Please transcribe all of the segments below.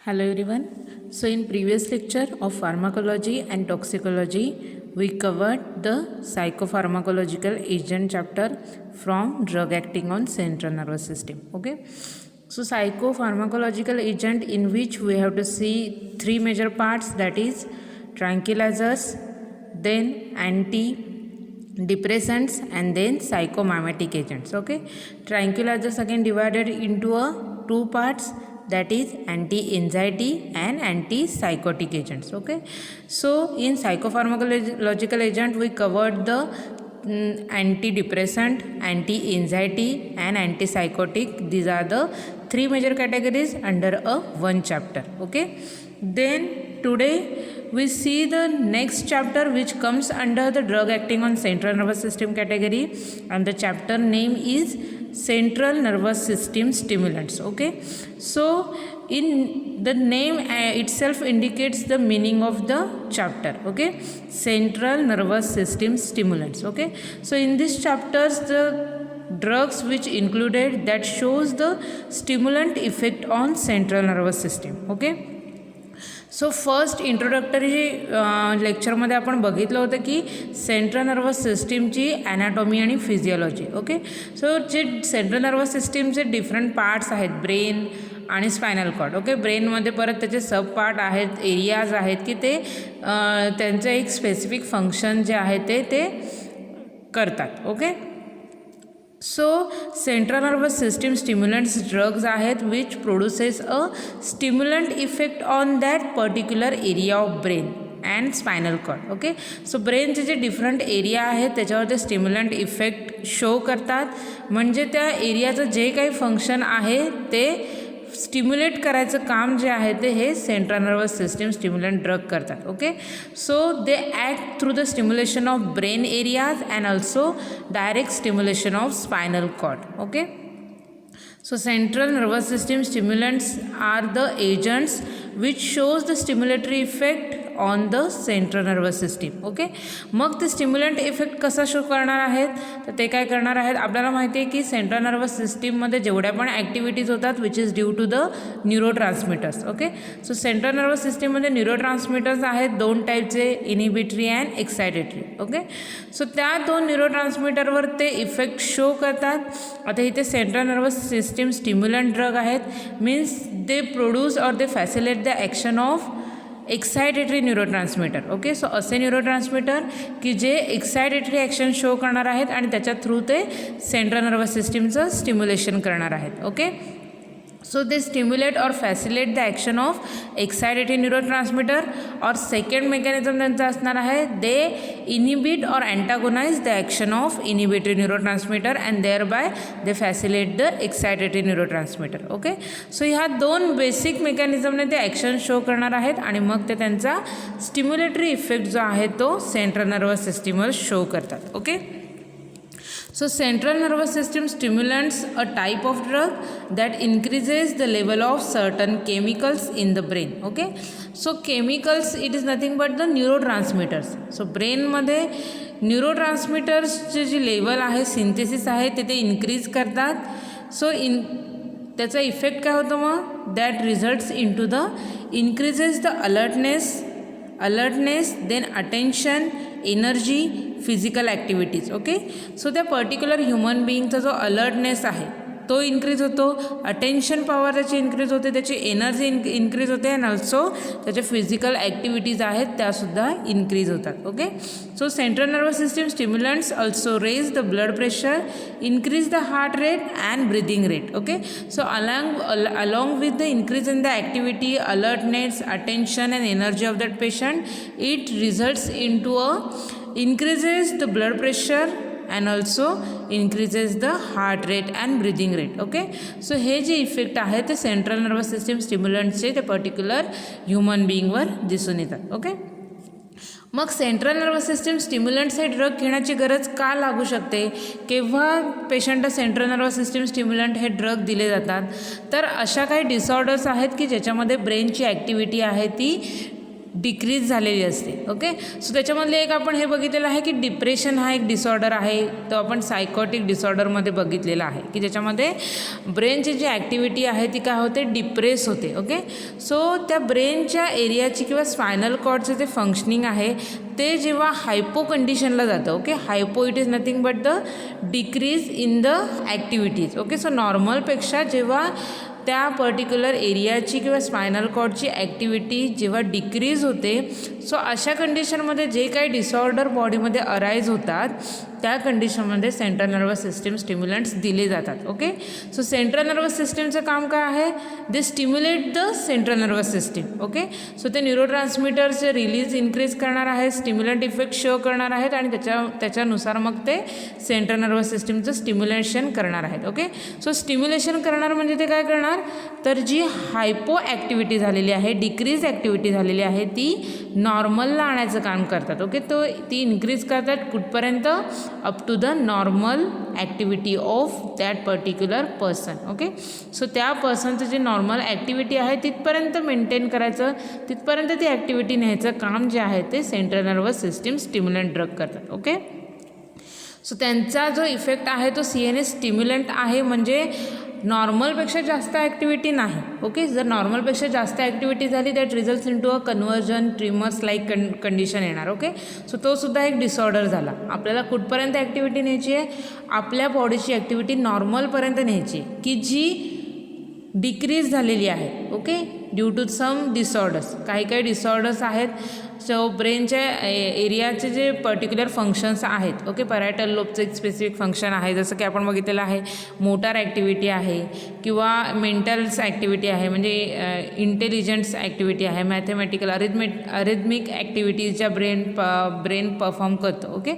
Hello everyone. So in previous lecture of pharmacology and toxicology, we covered the psychopharmacological agent chapter from drug acting on central nervous system. Okay. So psychopharmacological agent, in which we have to see three major parts, that is tranquilizers, then antidepressants, and then psychomimetic agents. Okay. Tranquilizers again divided into two parts, that is anti-anxiety and anti-psychotic agents. Okay, so in psychopharmacological agent we covered the antidepressant, anti-anxiety and anti-psychotic. These are the three major categories under a one chapter. Okay, then today we see the next chapter which comes under the drug acting on central nervous system category, and the chapter name is central nervous system stimulants. Okay, so in the name itself indicates the meaning of the chapter. Okay, central nervous system stimulants. Okay, so in this chapters the drugs which included that shows the stimulant effect on central nervous system. Okay, so first introductory लेक्चरमध्ये आपण बघितलं होतं की central nervous सिस्टीमची anatomy आणि physiology. Okay, so जे central nervous सिस्टीमचे different parts आहेत, ब्रेन आणि स्पायनल कॉर्ड. ओके, ब्रेनमध्ये परत त्याचे सब पार्ट आहेत, एरियाज आहेत की ते त्यांचं एक स्पेसिफिक फंक्शन जे आहे ते करतात. Okay, so central nervous system stimulants drugs आहेत which produces a stimulant effect on that particular area of brain and spinal cord. Okay, so ब्रेनचे जे डिफरंट एरिया आहेत त्याच्यावर ते स्टिम्युलंट इफेक्ट शो करतात, म्हणजे त्या एरियाचं जे काही फंक्शन आहे ते स्टिम्युलेट करायचं काम जे आहे ते हे central nervous system stimulant drug करतात. Okay, so they act through the stimulation of brain areas and also direct stimulation of spinal cord. Okay, so central nervous system stimulants are the agents which shows the stimulatory effect on the central nervous system. Okay, मग ते stimulant effect कसा show करणार आहेत तर ते काय करणार आहेत, आपल्याला माहिती आहे की सेंट्रल नर्वस सिस्टीममध्ये जेवढ्या पण ॲक्टिव्हिटीज होतात which is due to the neurotransmitters. Okay, so central nervous सिस्टीममध्ये न्यूरोट्रान्समिटर्स आहेत दोन टाईपचे, inhibitory and excitatory. Okay, so त्या दोन न्यूरोट्रान्समिटरवर ते इफेक्ट शो करतात. आता इथे central nervous system stimulant drug आहेत, means they produce or they facilitate the action of excitatory neurotransmitter. Okay, so असे न्यूरोट्रान्समिटर की जे एक्सायटेटरी ॲक्शन शो करणार आहेत आणि त्याच्या थ्रू ते सेंट्रल नर्वस सिस्टीमचं स्टिम्युलेशन करणार आहेत. Okay, so they stimulate or facilitate the action of excitatory neurotransmitter. और सेकंड मेकॅनिझम त्यांचा असणार आहे, they inhibit or antagonize the action of inhibitory neurotransmitter and thereby they facilitate the excitatory neurotransmitter. Okay, so ह्या दोन basic मेकॅनिझमने ते action show करणार आहेत आणि मग ते त्यांचा स्टिम्युलेटरी इफेक्ट जो आहे तो सेंट्रल नर्वस सिस्टीमवर शो करतात. Okay, so central nervous system stimulants a type of drug that increases the level of certain chemicals in the brain. Okay, so chemicals, it is nothing but the neurotransmitters. so brain मध्ये न्यूरोट्रान्समिटर्सचे जी level आहे, synthesis आहे ते increase करतात. So त्याचा effect काय होतं मग, that results in to the increases the alertness then attention, energy, physical activities. Okay, so त्या पर्टिक्युलर ह्युमन बिईंगचा जो अलर्टनेस आहे तो इन्क्रीज होतो, अटेन्शन पॉवर त्याची इन्क्रीज होते, त्याची एनर्जी इन्क्रीज होते अँड ऑल्सो त्याचे फिजिकल ॲक्टिव्हिटीज आहेत त्यासुद्धा इन्क्रीज होतात. Okay, so central nervous system stimulants also raise the blood pressure, increase the heart rate and breathing rate. Okay, so along with the increase in the activity, alertness, attention and energy of that patient, it results in to increases the blood pressure and also increases the heart rate and breathing rate. Okay, so हे जे effect आहे ते central nervous system स्टिम्युलंटचे ते particular human बिईंगवर दिसून येतात. Okay, मग central nervous system स्टिम्युलंट्स हे drug घेण्याची गरज का लागू शकते, केव्हा पेशंटला सेंट्रल नर्वस सिस्टम स्टिम्युलंट हे ड्रग दिले जातात, तर अशा काही डिसऑर्डर्स आहेत की ज्याच्यामध्ये ब्रेनची ॲक्टिव्हिटी आहे ती डिक्रीज झालेली असते. ओके, सो त्याच्यामधले एक आपण हे बघितलेलं आहे की डिप्रेशन हा एक डिसऑर्डर आहे, तो आपण सायकोटिक डिसऑर्डरमध्ये बघितलेला आहे की ज्याच्यामध्ये ब्रेनची जी ॲक्टिव्हिटी आहे ती काय होते, डिप्रेस होते. ओके, सो त्या ब्रेनच्या एरियाची किंवा स्पायनल कॉर्डचं जे फंक्शनिंग आहे ते जेव्हा हायपो कंडिशनला जातं. Okay, hypo it is nothing but the decrease in the activities. Okay, so नॉर्मलपेक्षा जेव्हा त्या पर्टिक्युलर एरियाची किंवा स्पायनल कॉर्डची ॲक्टिव्हिटी जेव्हा डिक्रीज होते, सो अशा कंडिशनमध्ये जे काही डिसऑर्डर बॉडीमध्ये अराईज होतात त्या कंडिशनमध्ये सेंट्रल नर्वस सिस्टीम स्टिम्युलंट्स दिले जातात. ओके, सो सेंट्रल नर्वस सिस्टीमचं काम काय आहे, they stimulate the central nervous system. Okay, so ते न्यूरोट्रान्समीटर्सचे रिलीज इन्क्रीज करणार आहे, स्टिम्युलंट इफेक्ट शो करणार आहेत आणि त्याच्यानुसार मग ते सेंट्रल नर्वस सिस्टीमचं स्टिम्युलेशन करणार आहेत. ओके, सो स्टिम्युलेशन करणार म्हणजे ते काय करणार, तर जी हायपो ॲक्टिव्हिटी झालेली आहे, डिक्रीज ॲक्टिव्हिटी झालेली आहे ती नॉर्मलला आणायचं काम करतात. ओके, तो ती इन्क्रीज करतात कुठपर्यंत, up to the normal activity of that particular person. Okay, so त्या पर्सनचं जे नॉर्मल ॲक्टिव्हिटी आहे तिथपर्यंत मेंटेन करायचं, तिथपर्यंत ती ॲक्टिव्हिटी न्यायचं काम जे आहे ते central nervous system stimulant drug करतात. ओके, सो त्यांचा जो इफेक्ट आहे तो CNS स्टिम्युलंट आहे, म्हणजे नॉर्मलपेक्षा जास्त ॲक्टिव्हिटी नाही. ओके, जर नॉर्मलपेक्षा जास्त ॲक्टिव्हिटी झाली that results in to a conversion tremors like condition येणार. ओके, सो तो सुद्धा एक डिसऑर्डर झाला. आपल्याला कुठपर्यंत ॲक्टिव्हिटी न्यायची आहे, आपल्या बॉडीची ॲक्टिव्हिटी नॉर्मलपर्यंत न्यायची आहे की जी डिक्रीज झालेली आहे. Okay, due to some disorders, काही डिसऑर्डर्स आहेत. सो ब्रेनच्या एरियाचे जे पर्टिक्युलर फंक्शन्स आहेत. ओके, पॅरायटल लोबचं एक स्पेसिफिक फंक्शन आहे, जसं की आपण बघितलेलं आहे मोटार ॲक्टिव्हिटी आहे किंवा मेंटल्स ॲक्टिव्हिटी आहे, म्हणजे इंटेलिजन्स ॲक्टिव्हिटी आहे, मॅथमॅटिकल अरिथमिक ॲक्टिव्हिटीज ज्या ब्रेन परफॉर्म करतो. ओके,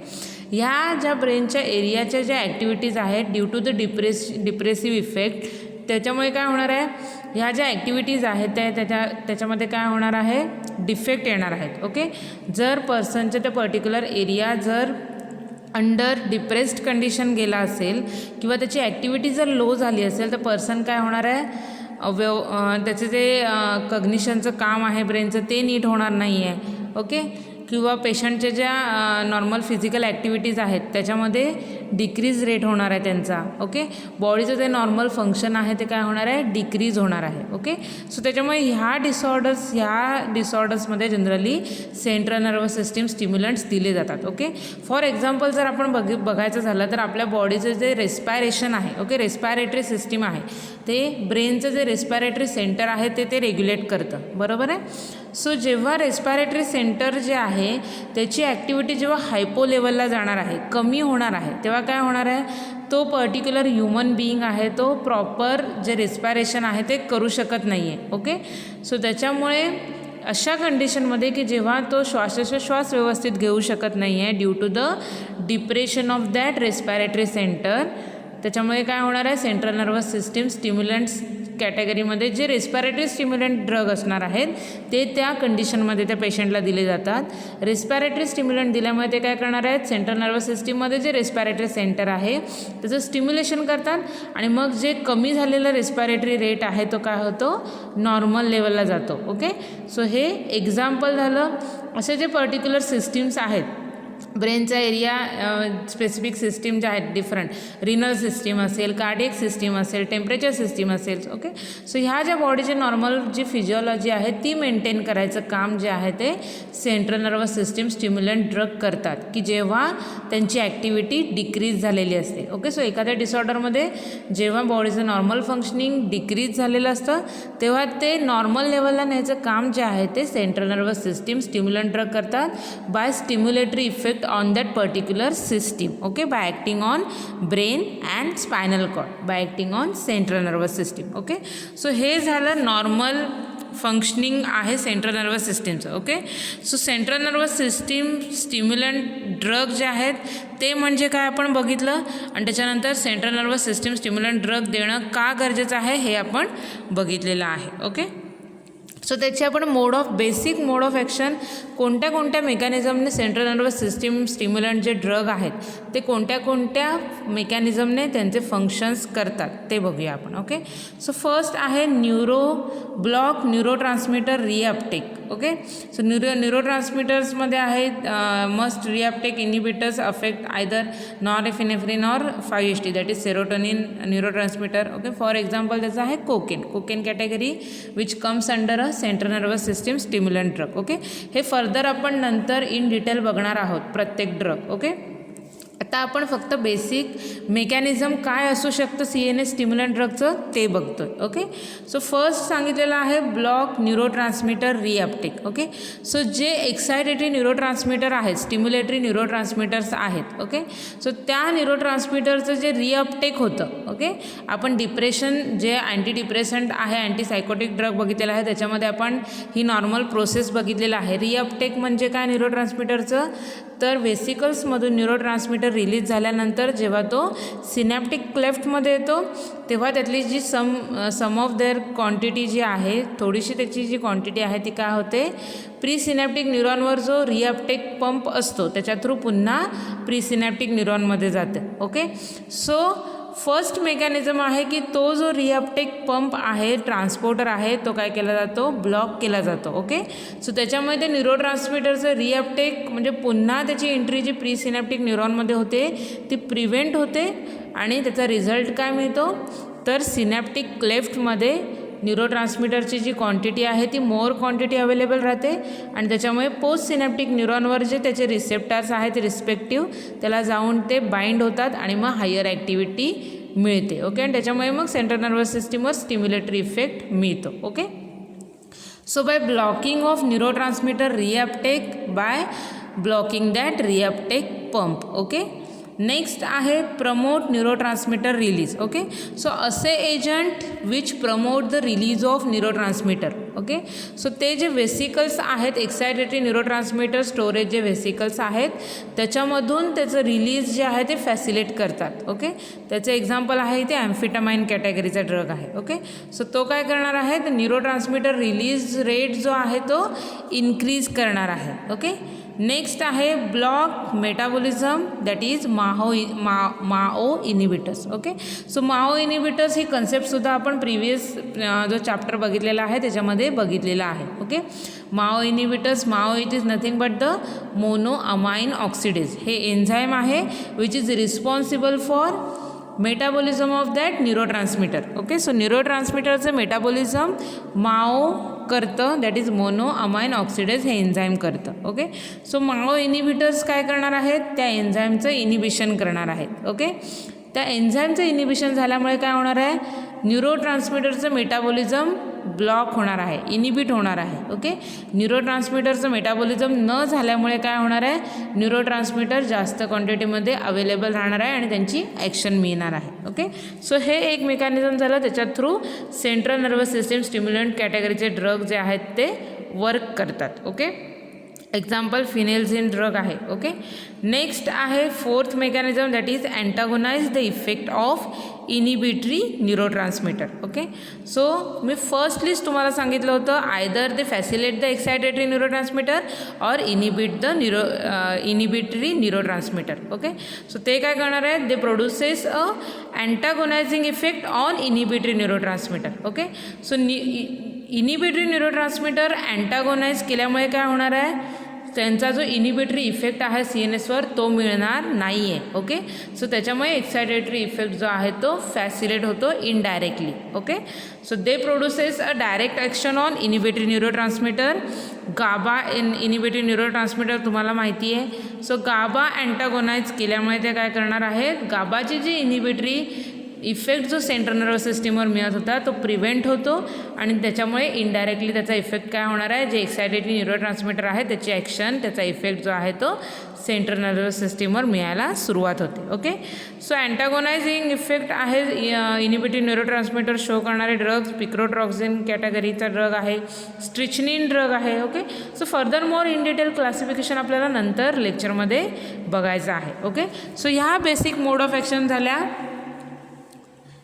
ह्या ज्या ब्रेनच्या एरियाच्या ज्या ॲक्टिव्हिटीज आहेत due to the depressive effect, त्याच्यामुळे काय होणार आहे, ह्या ज्या ॲक्टिव्हिटीज आहेत त्याच्यामध्ये काय होणार आहे, डिफेक्ट येणार आहेत. ओके, जर पर्सनच्या त्या पर्टिक्युलर एरिया जर अंडर डिप्रेस्ड कंडिशन गेला असेल किंवा त्याची ॲक्टिव्हिटी जर लो झाली असेल तर पर्सन काय होणार आहे, त्याचं जे कग्निशनचं काम आहे ब्रेनचं ते नीट होणार नाही आहे. ओके, किंवा पेशंटच्या ज्या नॉर्मल फिजिकल ॲक्टिव्हिटीज आहेत त्याच्यामध्ये डिक्रीज रेट होणार आहे त्यांचा. ओके, बॉडीचं जे नॉर्मल फंक्शन आहे ते काय होणार आहे, डिक्रीज होणार आहे. ओके, सो त्याच्यामुळे ह्या डिसऑर्डर्समध्ये generally central nervous system stimulants दिले जातात. ओके, फॉर एक्झाम्पल जर आपण बघायचं झालं तर आपल्या बॉडीचं जे रेस्पायरेशन आहे, ओके, रेस्पायरेटरी सिस्टीम आहे ते ब्रेनचं जे रेस्पायरेटरी सेंटर आहे ते रेग्युलेट करतं. बरोबर आहे. सो जेव्हा रेस्पायरेटरी सेंटर जे आहे त्याची ॲक्टिव्हिटी जेव्हा हायपो लेवलला जाणार आहे, कमी होणार आहे, तेव्हा काय होणार आहे, तो पर्टिक्युलर ह्युमन बिईंग आहे तो प्रॉपर जे रेस्पायरेशन आहे ते करू शकत नाही आहे. ओके, सो त्याच्यामुळे अशा कंडिशनमध्ये की जेव्हा तो श्वासोच्छ्वास व्यवस्थित घेऊ शकत नाही आहे due to the depression of that respiratory centre, त्याच्यामुळे काय होणार आहे, सेंट्रल नर्वस सिस्टीम स्टिम्युलंट्स कॅटेगरीमध्ये जे रेस्पायरेटरी स्टिम्युलंट ड्रग असणार आहेत ते त्या कंडिशनमध्ये त्या पेशंटला दिले जातात. रेस्पायरेटरी स्टिम्युलंट दिल्यामुळे ते काय करणार आहेत, सेंट्रल नर्वस सिस्टीममध्ये जे रेस्पायरेटरी सेंटर आहे त्याचं स्टिम्युलेशन करतात आणि मग जे कमी झालेला रेस्पायरेटरी रेट आहे तो काय होतो, नॉर्मल लेवलला जातो. ओके, सो हे एक्झाम्पल झालं. असे जे पर्टिक्युलर सिस्टीम्स आहेत ब्रेनचा एरिया स्पेसिफिक सिस्टीम ज्या आहेत डिफरंट, रिनल सिस्टीम असेल, कार्डियक सिस्टीम असेल, टेम्परेचर सिस्टीम असेल. ओके, सो ह्या ज्या बॉडीचे नॉर्मल जी फिजिओलॉजी आहे ती मेंटेन करायचं काम जे आहे ते central nervous system stimulant drug करतात की जेव्हा त्यांची ॲक्टिव्हिटी डिक्रीज झालेली असते. ओके, सो एखाद्या डिसऑर्डरमध्ये जेव्हा बॉडीचं नॉर्मल फंक्शनिंग डिक्रीज झालेलं असतं तेव्हा ते नॉर्मल लेवलला न्यायचं काम जे आहे ते central nervous system stimulant drug करतात by stimulatory effect on that particular system. Okay, by acting on brain and spinal cord, by acting on central nervous system. Okay, so हे झालं नॉर्मल फंक्शनिंग आहे सेंट्रल नर्वस सिस्टीमचं. Okay, so central nervous system stimulant drug जे आहेत ते म्हणजे काय आपण बघितलं आणि त्याच्यानंतर central nervous system stimulant drug देणं का गरजेचं आहे हे आपण बघितलेलं आहे. ओके, सो त्याची आपण बेसिक मोड ऑफ ॲक्शन कोणत्या कोणत्या मेकॅनिझमने सेंट्रल नर्वस सिस्टीम स्टिम्युलंट जे ड्रग आहेत ते कोणत्या कोणत्या मेकॅनिझमने त्यांचे फंक्शन्स करतात ते बघूया आपण. ओके, सो फर्स्ट आहे block neurotransmitter reuptake. Okay, so न्यूरोट्रान्समीटर्समध्ये आहेत must reuptake inhibitors affect either norepinephrine or 5-HT that is serotonin neurotransmitter. Okay, for example त्याचं आहे cocaine category which comes under a central nervous system stimulant drug. Okay, हे further आपण नंतर in detail बघणार आहोत प्रत्येक ड्रग. ओके, आता आपण फक्त बेसिक मेकॅनिझम काय असू शकतं CNS स्टिम्युलंट ड्रगचं ते बघतोय. ओके, सो फर्स्ट सांगितलेलं आहे block neurotransmitter reuptake. Okay, so जे एक्सायटेटरी न्यूरोट्रान्समीटर आहेत स्टिम्युलेटरी न्यूरोट्रान्समीटर्स आहेत. ओके, सो त्या न्यूरोट्रान्समीटरचं जे रिअपटेक होतं. ओके, आपण डिप्रेशन जे अँटी डिप्रेसंट आहे अँटीसायकोटिक ड्रग बघितलेला आहे त्याच्यामध्ये आपण ही नॉर्मल प्रोसेस बघितलेला आहे. रिअपटेक म्हणजे काय न्यूरोट्रान्समीटरचं, तर व्हेसिकल्समधून न्यूरोट्रान्समीटर रिलीज झाल्यानंतर जेव्हा तो सिनॅप्टिक क्लेफ्टमध्ये येतो तेव्हा त्यातली जी सम ऑफ देअर क्वांटिटी जी आहे थोडीशी त्याची जी क्वांटिटी आहे ती काय होते प्री सिनॅप्टिक न्यूरॉनवर जो रिअपटेक पंप असतो त्याच्या थ्रू पुन्हा प्री सिनॅप्टिक न्यूरॉनमध्ये जाते. ओके, सो फर्स्ट मेकॅनिझम आहे की तो जो रिअपटेक पंप आहे ट्रान्सपोर्टर आहे तो काय केला जातो ब्लॉक केला जातो. ओके, सो त्याच्यामुळे ते न्यूरोट्रान्समीटरचं रिअपटेक म्हणजे पुन्हा त्याची एंट्री जी प्री सिनॅप्टिक न्यूरॉनमध्ये होते ती प्रिव्हेंट होते आणि त्याचा रिझल्ट काय मिळतो तर सिनॅप्टिक क्लेफ्टमध्ये न्यूरोट्रान्समीटरची जी क्वांटिटी आहे ती मोर क्वांटिटी अवेलेबल राहते आणि त्याच्यामुळे पोस्ट सिनॅप्टिक न्यूरॉनवर जे त्याचे रिसेप्टर्स आहेत रिस्पेक्टिव्ह त्याला जाऊन ते बाइंड होतात आणि मग हायर ॲक्टिव्हिटी मिळते. ओके, आणि त्याच्यामुळे मग सेंट्रल नर्वस सिस्टीमवर स्टिम्युलेटरी इफेक्ट मिळतो. Okay, so by blocking of neurotransmitter reuptake by blocking that reuptake pump. Okay, next आहे promote neurotransmitter release. Okay, so असे agent which promote the release of neurotransmitter. Okay, so ते जे vesicles आहेत excitatory neurotransmitter storage जे vesicles आहेत त्याच्यामधून त्याचं release जे आहे ते फॅसिलिटेट करतात. ओके, त्याचं एक्झाम्पल आहे इथे ॲम्फिटामाइन कॅटेगरीचा ड्रग आहे. ओके, सो तो काय करणार आहे तर न्यूरोट्रान्समीटर रिलीज रेट जो आहे तो इन्क्रीज करणार आहे. ओके, नेक्स्ट आहे block metabolism that is MAO inhibitors. Okay, so MAO inhibitors ही कन्सेप्टसुद्धा आपण प्रिव्हियस जो चॅप्टर बघितलेला आहे त्याच्यामध्ये बघितलेला आहे. Okay, MAO inhibitors it is nothing but the monoamine oxidase हे एन्झाईम आहे which is responsible for metabolism of that neurotransmitter. Okay, so न्यूरोट्रान्समीटरचं मेटाबॉलिझम माओ करतं that is monoamine oxidase हे एन्झाईम करतं. ओके, सो माओ इनिबिटर्स काय करणार आहेत त्या एन्झाईमचं इनिबिशन करणार आहेत. ओके, त्या एन्झाईमचं इनिबिशन झाल्यामुळे काय होणार आहे न्यूरोट्रान्समीटरचं मेटाबॉलिझम ब्लॉक होणार आहे इनिबिट होणार आहे. ओके, न्यूरोट्रान्समीटरचं मेटाबॉलिझम न झाल्यामुळे काय होणार आहे न्यूरोट्रान्समीटर जास्त क्वांटिटीमध्ये अवेलेबल राहणार आहे आणि त्यांची ॲक्शन मिळणार आहे. ओके, सो हे एक मेकॅनिझम झालं त्याच्या through central nervous system stimulant कॅटेगरीचे ड्रग जे आहेत ते वर्क करतात. ओके, एक्झाम्पल फिनेल्झिन ड्रग आहे. ओके, नेक्स्ट आहे fourth mechanism that is antagonize the effect of inhibitory neurotransmitter. Okay, so मी फर्स्टलीच तुम्हाला सांगितलं होतं either they facilitate the excitatory neurotransmitter or inhibit the inhibitory neurotransmitter. Okay, so ते काय करणार आहे they produces a antagonizing effect on inhibitory neurotransmitter. Okay, so inhibitory neurotransmitter अँटागोनाइज केल्यामुळे काय होणार आहे त्यांचा जो इनिबिटरी इफेक्ट आहे CNSवर तो मिळणार नाही आहे. ओके, सो त्याच्यामुळे एक्सायटेटरी इफेक्ट जो आहे तो फॅसिलेट होतो indirectly. Okay, so they produces a direct action on inhibitory neurotransmitter. GABA inhibitory neurotransmitter तुम्हाला माहिती आहे. सो गाबा अँटागोनाइज केल्यामुळे ते काय करणार आहेत गाबाची जी इनिबिटरी इफेक्ट जो सेंट्रल नर्वस सिस्टीमवर मिळत होता तो प्रिव्हेंट होतो आणि त्याच्यामुळे इनडायरेक्टली त्याचा इफेक्ट काय होणार आहे जे एक्सायटेटरी न्यूरोट्रान्समीटर आहे त्याची ॲक्शन त्याचा इफेक्ट जो आहे तो सेंट्रल नर्वस सिस्टीमवर मिळायला सुरुवात होते. ओके, सो अँटागोनायझिंग इफेक्ट आहे इनिबिटरी न्यूरोट्रान्समीटर शो करणारे ड्रग्स पिक्रोट्रॉक्झिन कॅटेगरीचा ड्रग आहे स्ट्रिचनिन ड्रग आहे. Okay, so further more in detail classification आपल्याला नंतर लेक्चरमध्ये बघायचं आहे. ओके, सो ह्या बेसिक मोड ऑफ ॲक्शन झाल्या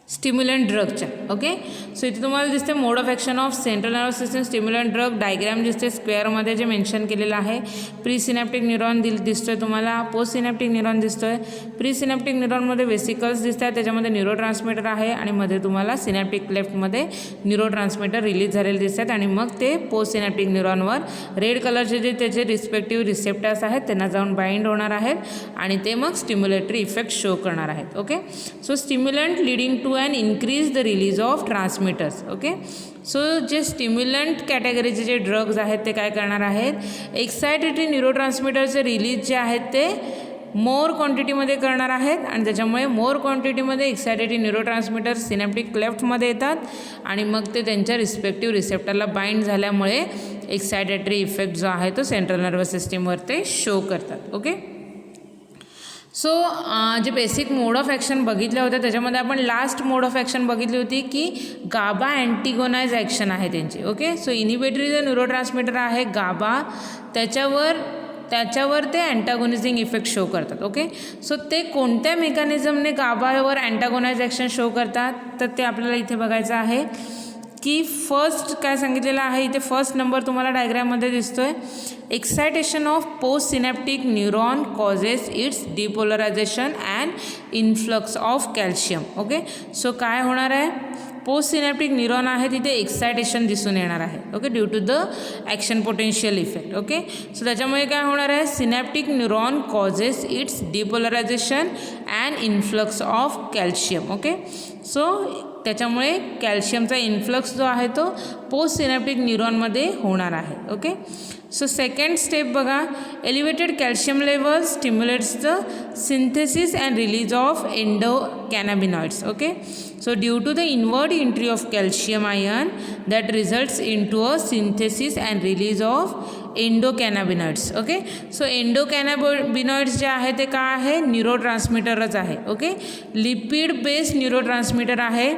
स्टिम्युलंट ड्रगच्या. ओके, सो इथे तुम्हाला दिसते mode of action of central nervous system stimulant drug. Diagram दिसते स्क्वेअरमध्ये जे मेन्शन केलेलं आहे. प्री सिनॅप्टिक न्यूरॉन दिसतोय तुम्हाला, पोस्ट सिनॅप्टिक न्यूरॉन दिसतोय. प्री सिनॅप्टिक न्यूरॉनमध्ये वेसिकल्स दिसत आहेत, त्याच्यामध्ये न्यूरो ट्रान्समीटर आहे आणि मध्ये तुम्हाला सिनॅप्टिक लेफ्टमध्ये न्यूरो ट्रान्समीटर रिलीज झालेले दिसत आहेत आणि मग ते पोस्ट सिनॅप्टिक न्यूरॉनवर रेड कलरचे जे त्याचे रिस्पेक्टिव्ह रिसेप्टर्स आहेत त्यांना जाऊन बाइंड होणार आहेत आणि ते मग स्टिम्युलेटरी इफेक्ट शो करणार आहेत. Okay, so stimulant leading to and increase the release of transmitters. Okay, so जे स्टिम्युलंट कॅटेगरीचे जे ड्रग्ज आहेत ते काय करणार आहेत, एक्सायटेटरी न्यूरो ट्रान्समीटरचे रिलीज जे आहेत ते मोर क्वांटिटीमध्ये करणार आहेत आणि त्याच्यामुळे मोर क्वांटिटीमध्ये एक्सायटेटरी न्यूरो ट्रान्समीटर सिनॅप्टिक क्लेफ्टमध्ये येतात आणि मग ते त्यांच्या रिस्पेक्टिव्ह रिसेप्टरला बाइंड झाल्यामुळे एक्सायटेटरी इफेक्ट जो आहे तो सेंट्रल नर्वस सिस्टीमवर ते शो करतात. ओके, सो जे बेसिक मोड ऑफ ॲक्शन बघितलं होतं त्याच्यामध्ये आपण लास्ट मोड ऑफ ॲक्शन बघितली होती की गाबा अँटिगोनाइज ॲक्शन आहे त्यांची. ओके, सो इनिबिटरी जे न्यूरो ट्रान्समीटर आहे गाबा त्याच्यावर ते अँटागोनिझिंग इफेक्ट शो करतात. ओके, सो ते कोणत्या मेकॅनिझमने गाबावर अँटागोनाइज ॲक्शन शो करतात तर ते आपल्याला इथे बघायचं आहे की फर्स्ट काय सांगितलेलं आहे इथे, फर्स्ट नंबर तुम्हाला डायग्रॅममध्ये दिसतोय. Excitation of postsynaptic neuron causes its depolarization and influx of calcium. Okay, so काय होणार आहे, पोस्ट सिनॅप्टिक न्यूरॉन आहे तिथे एक्सायटेशन दिसून येणार आहे. Okay, due to the action potential effect. Okay, so त्याच्यामुळे काय होणार आहे, synaptic neuron causes its depolarization and influx of calcium. Okay, so त्याच्यामुळे कॅल्शियमचा इन्फ्लक्स जो आहे तो पोस्ट सिनॅप्टिक न्यूरॉनमध्ये होणार आहे. ओके, सो सेकंड स्टेप बघा, elevated calcium level stimulates the synthesis and release of endocannabinoids. Okay, so due to the inward entry of calcium ion that results into a synthesis and release of endocannabinoids. Okay, so endocannabinoids जे आहे ते काय आहे, न्यूरोट्रान्समीटरच आहे. Okay, lipid based neurotransmitter आहे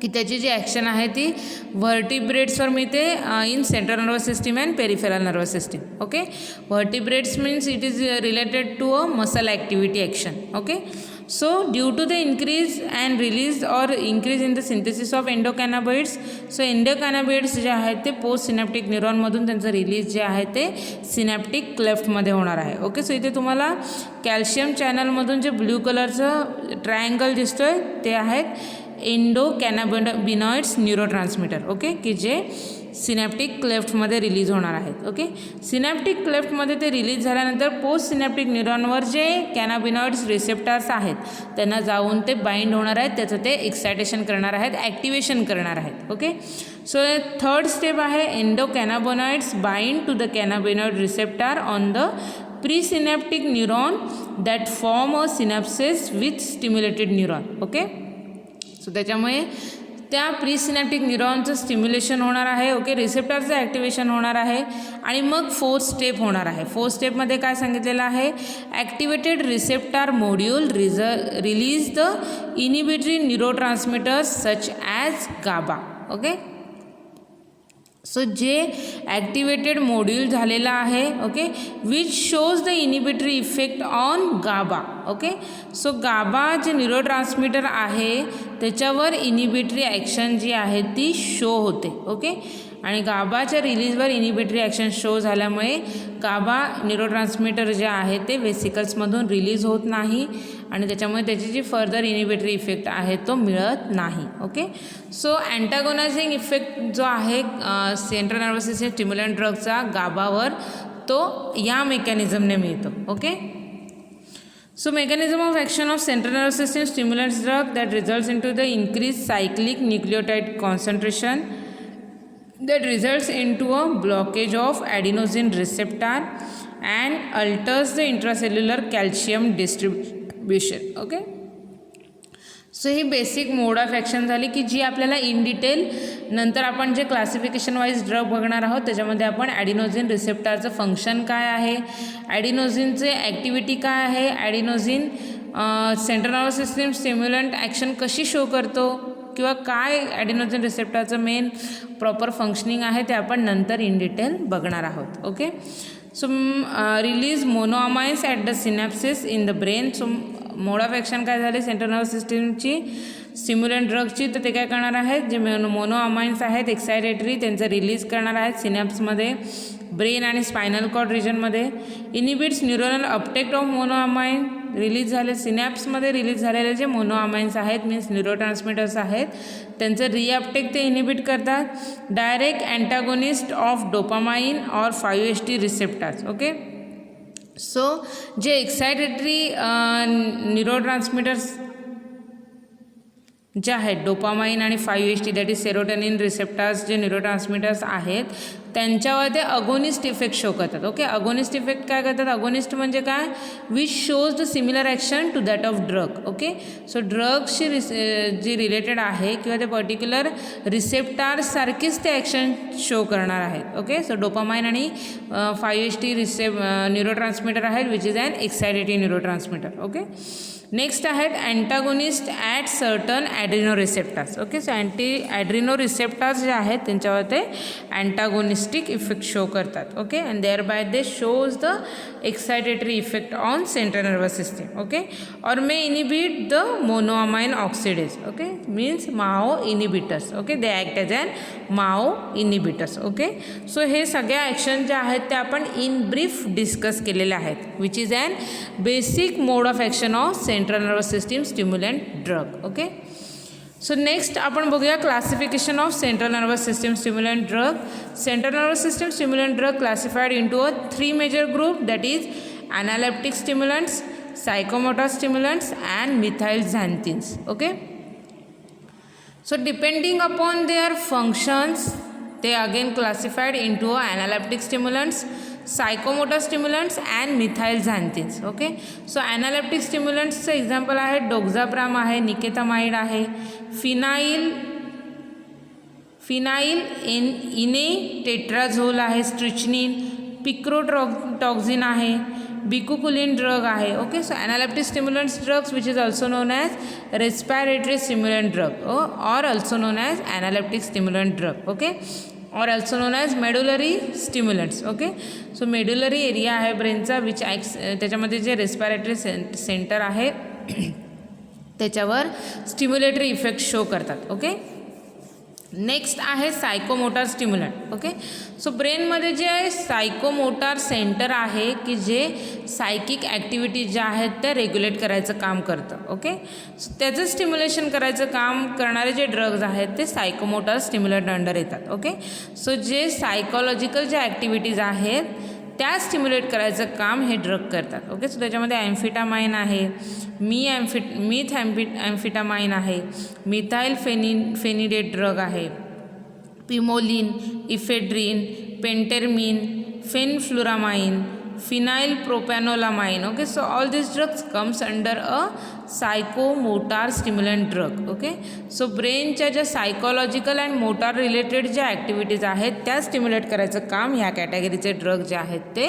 की त्याची जी action आहे ती व्हर्टिब्रेट्सवर मिळते in central nervous system and peripheral nervous system. Okay, vertebrates means it is related to a muscle activity action. Okay, so due to the increase and release or increase in the synthesis of endocannabinoids, so endocannabinoids जे आहेत ते post synaptic न्यूरॉनमधून त्यांचं release जे आहे ते synaptic क्लेफ्टमध्ये होणार आहे. Okay, so इथे तुम्हाला कॅल्शियम चॅनलमधून जे ब्ल्यू कलरचं ट्रायंगल दिसतोय ते आहेत एंडोकॅनाबिनॉइड्स न्यूरोट्रान्समीटर. ओके, की जे सिनॅप्टिक क्लेफ्टमध्ये रिलीज होणार आहेत. ओके, सिनॅप्टिक क्लेफ्टमध्ये ते रिलीज झाल्यानंतर पोस्ट सिनॅप्टिक न्यूरॉनवर जे कॅनाबिनॉइड्स रिसेप्टर्स आहेत त्यांना जाऊन ते बाइंड होणार आहेत, त्याचं ते एक्सायटेशन करणार आहेत, ॲक्टिवेशन करणार आहेत. ओके, सो थर्ड स्टेप आहे endocannabinoids bind to the cannabinoid receptor on the presynaptic neuron that form a synapsis with stimulated neuron. Okay, so त्याच्यामुळे त्या प्रीसिनॅप्टिक न्यूरॉनचं स्टिम्युलेशन होणार आहे. ओके, रिसेप्टरचं ॲक्टिवेशन होणार आहे आणि मग फोर्थ स्टेप होणार आहे. फोर्थ स्टेपमध्ये काय सांगितलेलं आहे, activated receptor module release the inhibitory neurotransmitters such as GABA. Okay, so जे ॲक्टिवेटेड मॉड्यूल झालेलं आहे. Okay, which shows the inhibitory effect on GABA. Okay, so GABA जे न्यूरोट्रान्समीटर आहे त्याच्यावर इनिबिटरी ॲक्शन जी आहे ती शो होते. ओके, आणि गाबाच्या रिलीजवर इनिबिटरी ॲक्शन शो झाल्यामुळे गाबा न्यूरोट्रान्समीटर जे आहे ते वेसिकल्समधून रिलीज होत नाही आणि त्याच्यामुळे त्याची जी फर्दर इनिबिटरी इफेक्ट आहे तो मिळत नाही. ओके, सो अँटागोनायझिंग इफेक्ट जो आहे सेंट्रल नर्वस सिस्टम स्टिम्युलंट ड्रगचा गाबावर तो या मेकॅनिझमने मिळतो. Okay, so mechanism of action of central nervous system stimulants drug that results into the increased cyclic nucleotide concentration that results into a blockage of adenosine receptor and alters the intracellular calcium distribution. Okay, so he basic mode of action झाली की जी आपल्याला in detail नंतर आपण जे classification wise drug बघणार आहोत त्याच्यामध्ये आपण ॲडिनोझिन रिसेप्टरचं फंक्शन काय आहे, ॲडिनोझिनचे ॲक्टिव्हिटी काय आहे, adenosine central nervous system stimulant action कशी शो करतो किंवा काय ॲडिनोझिन रिसेप्टरचं मेन प्रॉपर फंक्शनिंग आहे ते आपण नंतर इन डिटेल बघणार आहोत. Okay, so release monoamines at the synapsis in the brain. So mode of action काय झाले, सेंट्रल नर्वस सिस्टीमची स्टिम्युलंट ड्रगची, तर ते काय करणार आहेत, जे मोनोअमाइन्स आहेत एक्सायटेटरी त्यांचं रिलीज करणार आहेत सिनॅप्समध्ये, ब्रेन आणि स्पायनल कॉर्ड रिजनमध्ये. Inhibits neuronal Uptake of monoamine, release झाले सिनॅप्समध्ये रिलीज झालेले जे मोनोअमाइन्स आहेत मीन्स न्यूरोट्रान्समिटर्स आहेत त्यांचं रिअपटेक ते इनिबिट करतात. डायरेक्ट अँटागोनिस्ट ऑफ डोपामाइन और 5-HT रिसेप्टर्स. ओके, सो जे एक्सायटेटरी न्यूरोट्रान्समिटर्स जे आहेत डोपामाइन आणि 5-HT that is serotonin receptors जे न्यूरोट्रान्समिटर्स आहेत त्यांच्यावर ते अगोनिस्ट इफेक्ट शो करतात. ओके, अगोनिस्ट इफेक्ट काय करतात, अगोनिस्ट म्हणजे काय, which shows the similar action to that of drug. Okay, so ड्रगशी जी रिलेटेड आहे किंवा ते पर्टिक्युलर रिसेप्टार्ससारखीच ते ॲक्शन शो करणार आहेत. ओके, सो डोपामाइन आणि 5-HT न्यूरोट्रान्समिटर आहेत which is an excitatory neurotransmitter. Okay, next आहेत antagonist at certain adreno receptors. Okay, so adreno receptors जे आहेत त्यांच्यावर ते अँटागोनिस्टिक इफेक्ट शो करतात. Okay, and thereby they shows the excitatory effect on central nervous system. Okay, और may inhibit the monoamine oxidase. Okay, means MAO inhibitors. Okay, they act as an MAO inhibitors. Okay, so हे सगळ्या action ज्या आहेत त्या आपण in brief discuss केलेल्या आहेत which is an basic mode of action of central nervous system stimulant drug. Okay, so next आपण बघूया classification of central nervous system stimulant drug. Central nervous system stimulant drug classified into a 3 major group that is analeptic stimulants, psychomotor stimulants and methylxanthines. Okay, so depending upon their functions they again classified into analeptic stimulants, psychomotor stimulants and methylxanthines. Okay, so analeptic stimulants चे example आहे डोक्साप्राम आहे, निकेतामाइड आहे, phenyl इनेटेट्राझोल आहे, strychnine, picrotoxin आहे, bicuculline drug आहे. Okay, so analeptic stimulants drugs which is also known as respiratory stimulant drug और also known as analeptic stimulant drug. Okay, और also known as medullary stimulants. Okay, so medullary area आहे ब्रेनचा which ॲक्स त्याच्यामध्ये जे respiratory centre आहे त्याच्यावर स्टिम्युलेटरी effect show करतात. Okay, next आहे सायकोमोटार स्टिम्युलंट. ओके, सो ब्रेनमध्ये जे आहे सायकोमोटार सेंटर आहे की जे सायकिक ॲक्टिव्हिटी ज्या आहेत त्या रेग्युलेट करायचं काम करतं. ओके, सो त्याचं स्टिम्युलेशन करायचं काम करणारे जे ड्रग्ज आहेत ते सायकोमोटार स्टिम्युलंट अंडर येतात. ओके, सो जे सायकोलॉजिकल ज्या ॲक्टिव्हिटीज आहेत त्या स्टिम्युलेट करायचं काम हे ड्रग करतात. ओके, सो त्याच्यामध्ये ॲम्फिटामाइन आहे, मीथ ॲम्फिटामाइन आहे, मिथाइल फेनिडेट ड्रग आहे, pemoline, ephedrine, phentermine, fenfluramine, phenylpropanolamine. Okay, so all this drugs comes under a psychomotor stimulant drug. Okay, so ब्रेनच्या ज्या सायकोलॉजिकल अँड मोटार रिलेटेड ज्या ॲक्टिव्हिटीज आहेत त्या स्टिम्युलेट करायचं काम ह्या कॅटेगरीचे ड्रग जे आहेत ते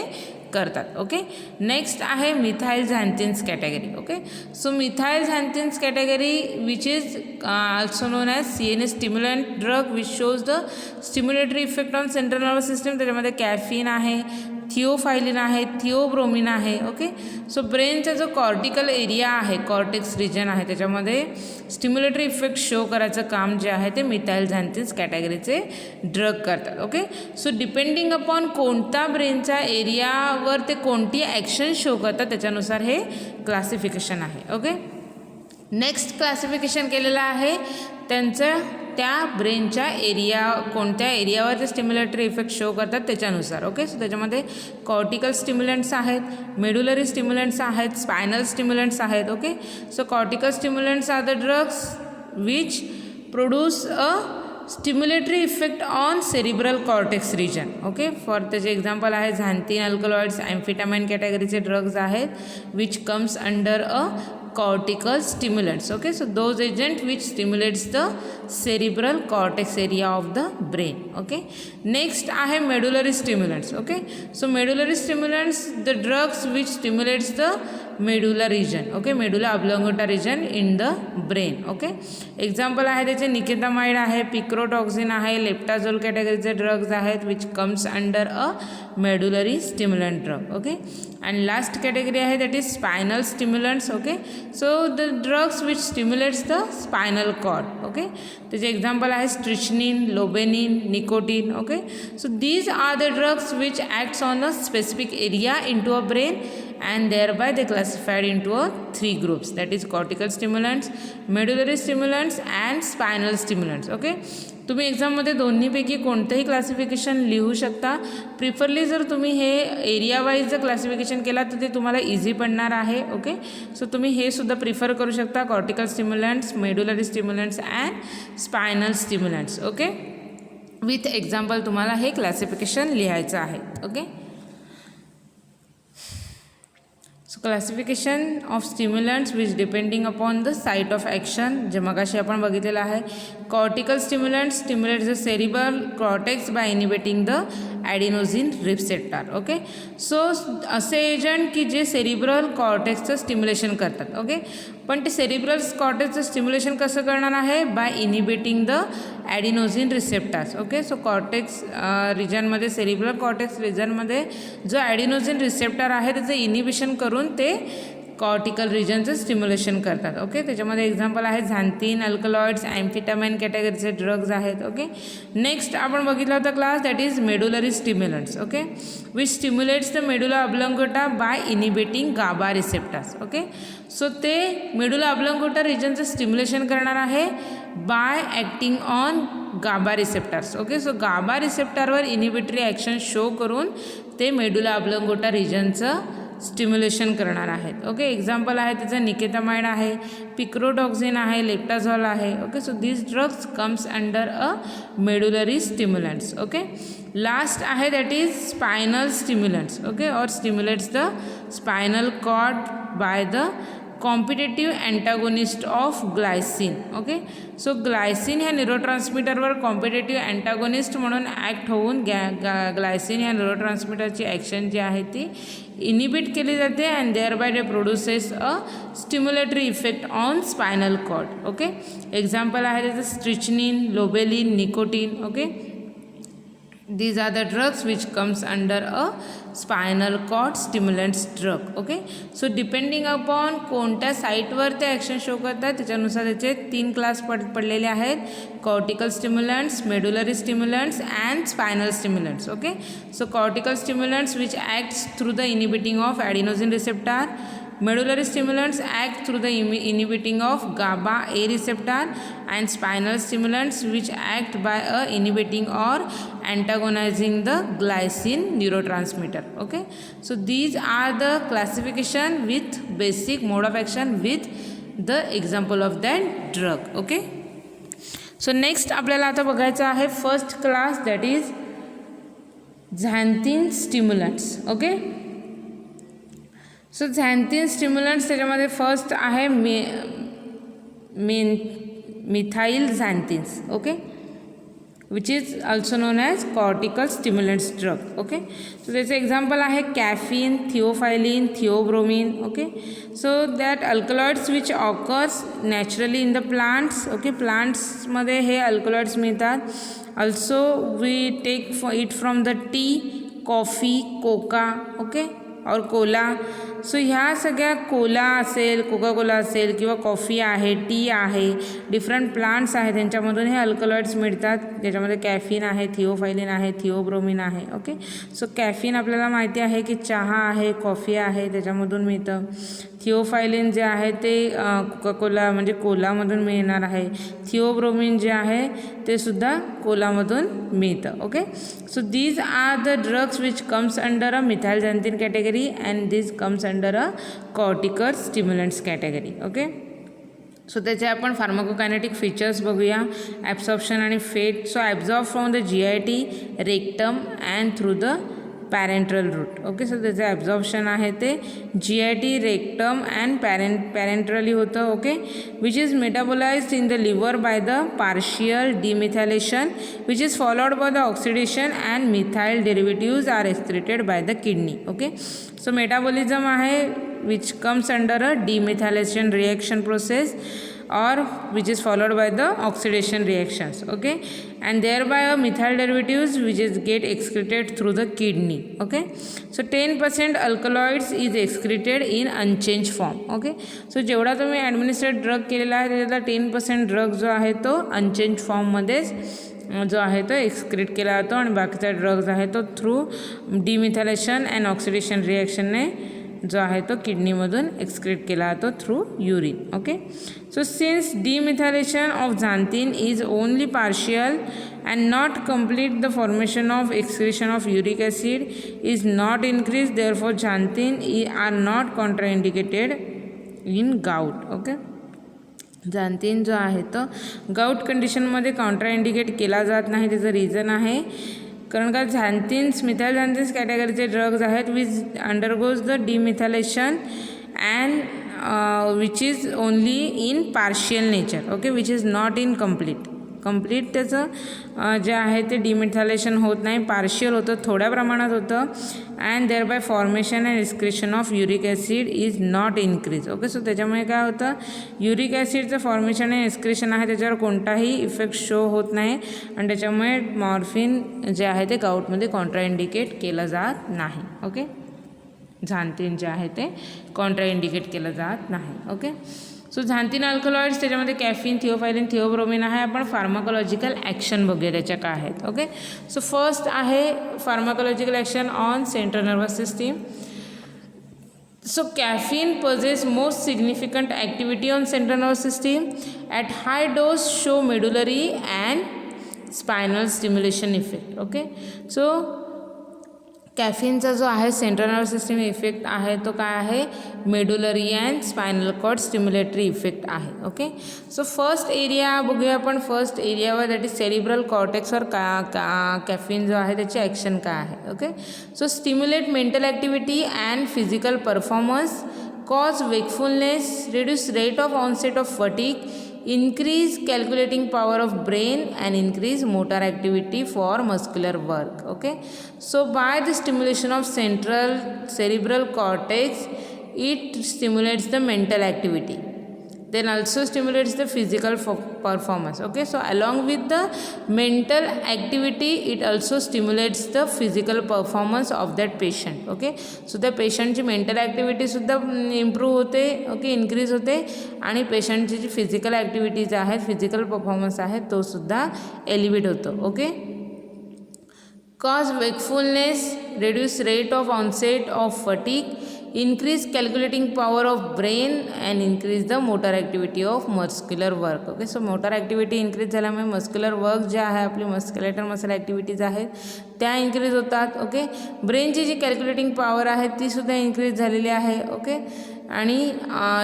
करतात. ओके, नेक्स्ट आहे methylxanthines category. Okay, so methylxanthines category which is also known as CNS stimulant drug which shows the stimulatory effect on central nervous system. त्याच्यामध्ये कॅफिन आहे, थिओफायलिन आहे, थिओब्रोमिन आहे. ओके, सो ब्रेनचा जो कॉर्टिकल एरिया आहे, cortex region आहे त्याच्यामध्ये स्टिम्युलेटरी effect show करायचं काम जे आहे ते मिथाइलझॅन्थिन्स कॅटेगरीचे ड्रग करतात. ओके, सो डिपेंडिंग अपॉन कोणता ब्रेनच्या एरियावर ते कोणती ॲक्शन शो करतात त्याच्यानुसार हे क्लासिफिकेशन आहे. ओके, नेक्स्ट क्लासिफिकेशन केलेलं आहे त्यांचं त्या ब्रेनच्या कोणत्या एरियावर ते स्टिम्युलेटरी इफेक्ट शो करतात त्याच्यानुसार. ओके, सो त्याच्यामध्ये कॉर्टिकल स्टिम्युलंट्स आहेत, मेडुलरी स्टिम्युलंट्स आहेत, स्पायनल स्टिम्युलंट्स आहेत. Okay, so cortical stimulants are the drugs which produce a stimulatory effect on cerebral cortex region. Okay, for त्याचे एक्झाम्पल आहे झॅन्थिन अल्कलॉइड्स, ॲम्फिटामाइन कॅटेगरीचे drugs आहेत which comes under a cortical stimulants. Okay, so those agent which stimulates the cerebral cortex area of the brain. Okay, next I have medullary stimulants. Okay, so medullary stimulants, the drugs which stimulates the medulla region. Okay, medulla oblongata region in the brain. Okay, example आहे त्याचे nikethamide आहे, picrotoxin आहे, leptazol कॅटेगरीचे drugs आहेत which comes under a medullary stimulant drug. Okay, and last category आहे that is spinal stimulants. Okay, so the drugs which stimulates the spinal cord. Okay, त्याचे example आहे strychnine, lobeline, nicotine. Okay, so these are the drugs which acts on a specific area in to a brain and thereby they classified into a 3 groups, that is cortical stimulants, medullary stimulants and spinal stimulants. Okay, तुम्ही एक्झाममध्ये दोन्हीपैकी कोणतंही classification लिहू शकता. Preferably जर तुम्ही हे area wise जर क्लासिफिकेशन केला तर ते तुम्हाला इझी पडणार आहे. ओके, सो तुम्ही हे सुद्धा प्रिफर करू शकता, cortical stimulants, medullary stimulants and spinal stimulants. Okay, with example तुम्हाला हे क्लासिफिकेशन लिहायचं आहे. Okay, so classification of stimulants which depending upon the site of action, जे मगाशी आपण बघितलेलं आहे. Cortical stimulants stimulate the cerebral cortex by inhibiting the adenosine receptor. Okay, so असे एजंट की जे सेरिब्रल कॉर्टेक्सचं स्टिम्युलेशन करतात. ओके, पण ते सेरिब्रल कॉर्टेक्सचं स्टिम्युलेशन कसं करणार आहे? By inhibiting the ॲडिनोझिन receptors. Okay, so cortex रिजनमध्ये, सेरिब्रल कॉर्टेक्स रिजनमध्ये जो ॲडिनोझिन रिसेप्टर आहे त्याचं इनिबिशन करून ते कॉर्टिकल रिजनचं स्टिम्युलेशन करतात. ओके, त्याच्यामध्ये एक्झाम्पल आहे झांथीन, अल्कलॉइड्स, ॲम्फिटामाइन कॅटेगरीचे ड्रग्ज आहेत. ओके, नेक्स्ट आपण बघितला होता class that is medullary stimulants. Okay, which stimulates the medulla oblongata by inhibiting GABA receptors. Okay, so ते मेडुला ऑब्लॉंगोटा रिजनचं स्टिम्युलेशन करणार आहे by acting on GABA receptors. Okay, so GABA रिसेप्टरवर inhibitory action show करून ते medulla oblongata रिजनचं stimulation करणार आहेत. ओके, एक्झाम्पल आहे त्याचं निकेतामाइड आहे, पिक्रोटॉक्सिन आहे, लेप्टाझॉल आहे. Okay, so these drugs comes under a medullary stimulants. Okay, last आहे that is spinal stimulants. Okay, और stimulates the spinal cord by the competitive antagonist of glycine. Okay, so glycine ह्या न्यूरोट्रान्समीटरवर competitive antagonist म्हणून act होऊन glycine ह्या न्यूरोट्रान्समीटरची action जी आहे ती इनिबिट केली जाते and thereby they produces a stimulatory effect on spinal cord. Okay, example आहे त्याचं strychnine, lobeline, nicotine. Okay, these are the drugs which comes under a spinal cord stimulants drug. Okay, so depending upon कोणत्या साईटवर ते action show करतात त्याच्यानुसार त्याचे 3 class पडलेले आहेत, cortical stimulants, medullary stimulants and spinal stimulants. Okay, so cortical stimulants which acts through the inhibiting of adenosine receptor, medullary stimulants act through the inhibiting of GABA A receptor, and spinal stimulants which act by inhibiting or antagonizing the glycine neurotransmitter. Okay, so these are the classification with basic mode of action with the example of that drug. Okay, so next आपल्याला आता बघायचं आहे first class that is xanthine stimulants. Okay, so xanthine stimulants त्याच्यामध्ये first आहे methylxanthines. Okay, which is also known as cortical stimulants drug. Okay, so त्याचे example आहे caffeine, theophylline, theobromine. Okay, so that alkaloids which occurs naturally in the plants. Okay, प्लांट्समध्ये हे alkaloids मिळतात. Also we take it from the tea, coffee, coca. Okay, और cola. So ह्या सगळ्या Cola असेल, Coca Cola असेल किंवा कॉफी आहे, टी आहे, डिफरंट प्लांट्स आहेत त्यांच्यामधून हे अल्कलॉइड्स मिळतात ज्याच्यामध्ये कॅफिन आहे, थिओफायलिन आहे, थिओब्रोमिन आहे. ओके, सो कॅफिन आपल्याला माहिती आहे की चहा आहे, कॉफी आहे त्याच्यामधून मिळतं. थिओफायलिन जे आहे ते कोका कोला म्हणजे कोलामधून मिळणार आहे. थिओब्रोमिन जे आहे ते सुद्धा कोलामधून मिळतं. Okay, so these are the drugs which comes under a methylxanthine category and this comes under a cortical stimulants category. Okay, so त्याचे आपण फार्माकोकायनेटिक फीचर्स बघूया, ॲब्सॉर्प्शन आणि fate. So absorb from the GIT, rectum and through the parenteral route. Okay, so त्याचं absorption आहे ते GIT, rectum and parenterally होतं. Okay, which is metabolised in the liver by the partial demethylation which is followed by the oxidation and methyl derivatives are excreted by the kidney. Okay, so metabolism आहे which comes under a demethylation reaction process or which is followed by the oxidation reactions, okay, and thereby a methyl derivatives which is get excreted through the kidney, okay. So 10% alkaloids is excreted in unchanged form, okay. So जेवढा तुम्ही ॲडमिनिस्ट्रेट drug केलेला आहे त्याच्यातला 10% drug जो आहे तो unchange फॉर्ममध्येच जो आहे तो एक्सक्रीट केला जातो आणि बाकीचा ड्रग्ज आहे तो थ्रू डिमिथायलेशन अँड ऑक्सिडेशन रिॲक्शनने जो आहे तो किडनीमधून एक्सक्रीट केला जातो through urine, okay. So since demethylation of xanthine is only partial and not complete, the formation of excretion of uric acid is not increased, therefore xanthine are not contraindicated in gout, okay. xanthine जो आहे तो gout कंडिशनमध्ये contraindicate केला जात नाही. त्याचं reason आहे कारण का xanthines मिथाइल xanthines कॅटेगरीचे ड्रग्ज आहेत which undergoes the demethylation and which is only in partial nature, okay, which is not in complete त्याचं जे आहे ते डिमिथायलेशन होत नाही, पार्शियल होतं, थोड्या प्रमाणात होतं. And thereby formation and excretion of uric acid is not increase, okay. So त्याच्यामुळे काय होतं, युरिक ॲसिडचं फॉर्मेशन अँड एक्सक्रिशन आहे त्याच्यावर कोणताही इफेक्ट शो होत नाही आणि त्याच्यामुळे मॉर्फिन जे आहे ते गाऊटमध्ये कॉन्ट्राइंडिकेट केलं जात नाही, ओके. xanthine जे आहे ते कॉन्ट्राइंडिकेट केलं जात नाही, ओके. सो xanthine अल्कलॉइड्स त्याच्यामध्ये कॅफिन, थिओफायलिन, थिओब्रोमिन आहे. आपण फार्माकोलॉजिकल ॲक्शन बघूया त्याच्या काय आहेत, ओके. सो फर्स्ट आहे pharmacological action on central nervous system. So caffeine possesses most significant activity on central nervous system. At high dose show medullary and spinal stimulation effect, okay. So कॅफिनचा जो आहे central nervous system effect आहे तो काय आहे, medullary and spinal cord stimulatory effect आहे, okay. So first area बघूया आपण. First एरियावर दॅट इज सेरिब्रल कॉर्टेक्सवर कॅफिन जो आहे त्याची ॲक्शन काय आहे, okay. So stimulate mental activity and physical performance, cause wakefulness, reduce rate of onset of fatigue, increase calculating power of brain and increase motor activity for muscular work, okay. So by the stimulation of central cerebral cortex it stimulates the mental activity, then also stimulates the physical performance, okay. So along with the mental activity it also stimulates the physical performance of that patient, okay. So the patient ची mental activity सुद्धा improve होते, okay, increase होते आणि पेशंटची जी physical activities आहेत, physical performance आहे तो सुद्धा एलिव्हेट होतो, okay. Cause wakefulness, reduce rate of onset of fatigue, increase calculating power of brain and increase the motor activity of muscular work, okay. So motor activity increase झाल्यामुळे muscular work जे आहे आपली मस्क्युलेटर muscle activities आहेत त्या increase होतात, okay. ब्रेनची जी calculating power आहे ती सुद्धा इन्क्रीज झालेली आहे, ओके. आणि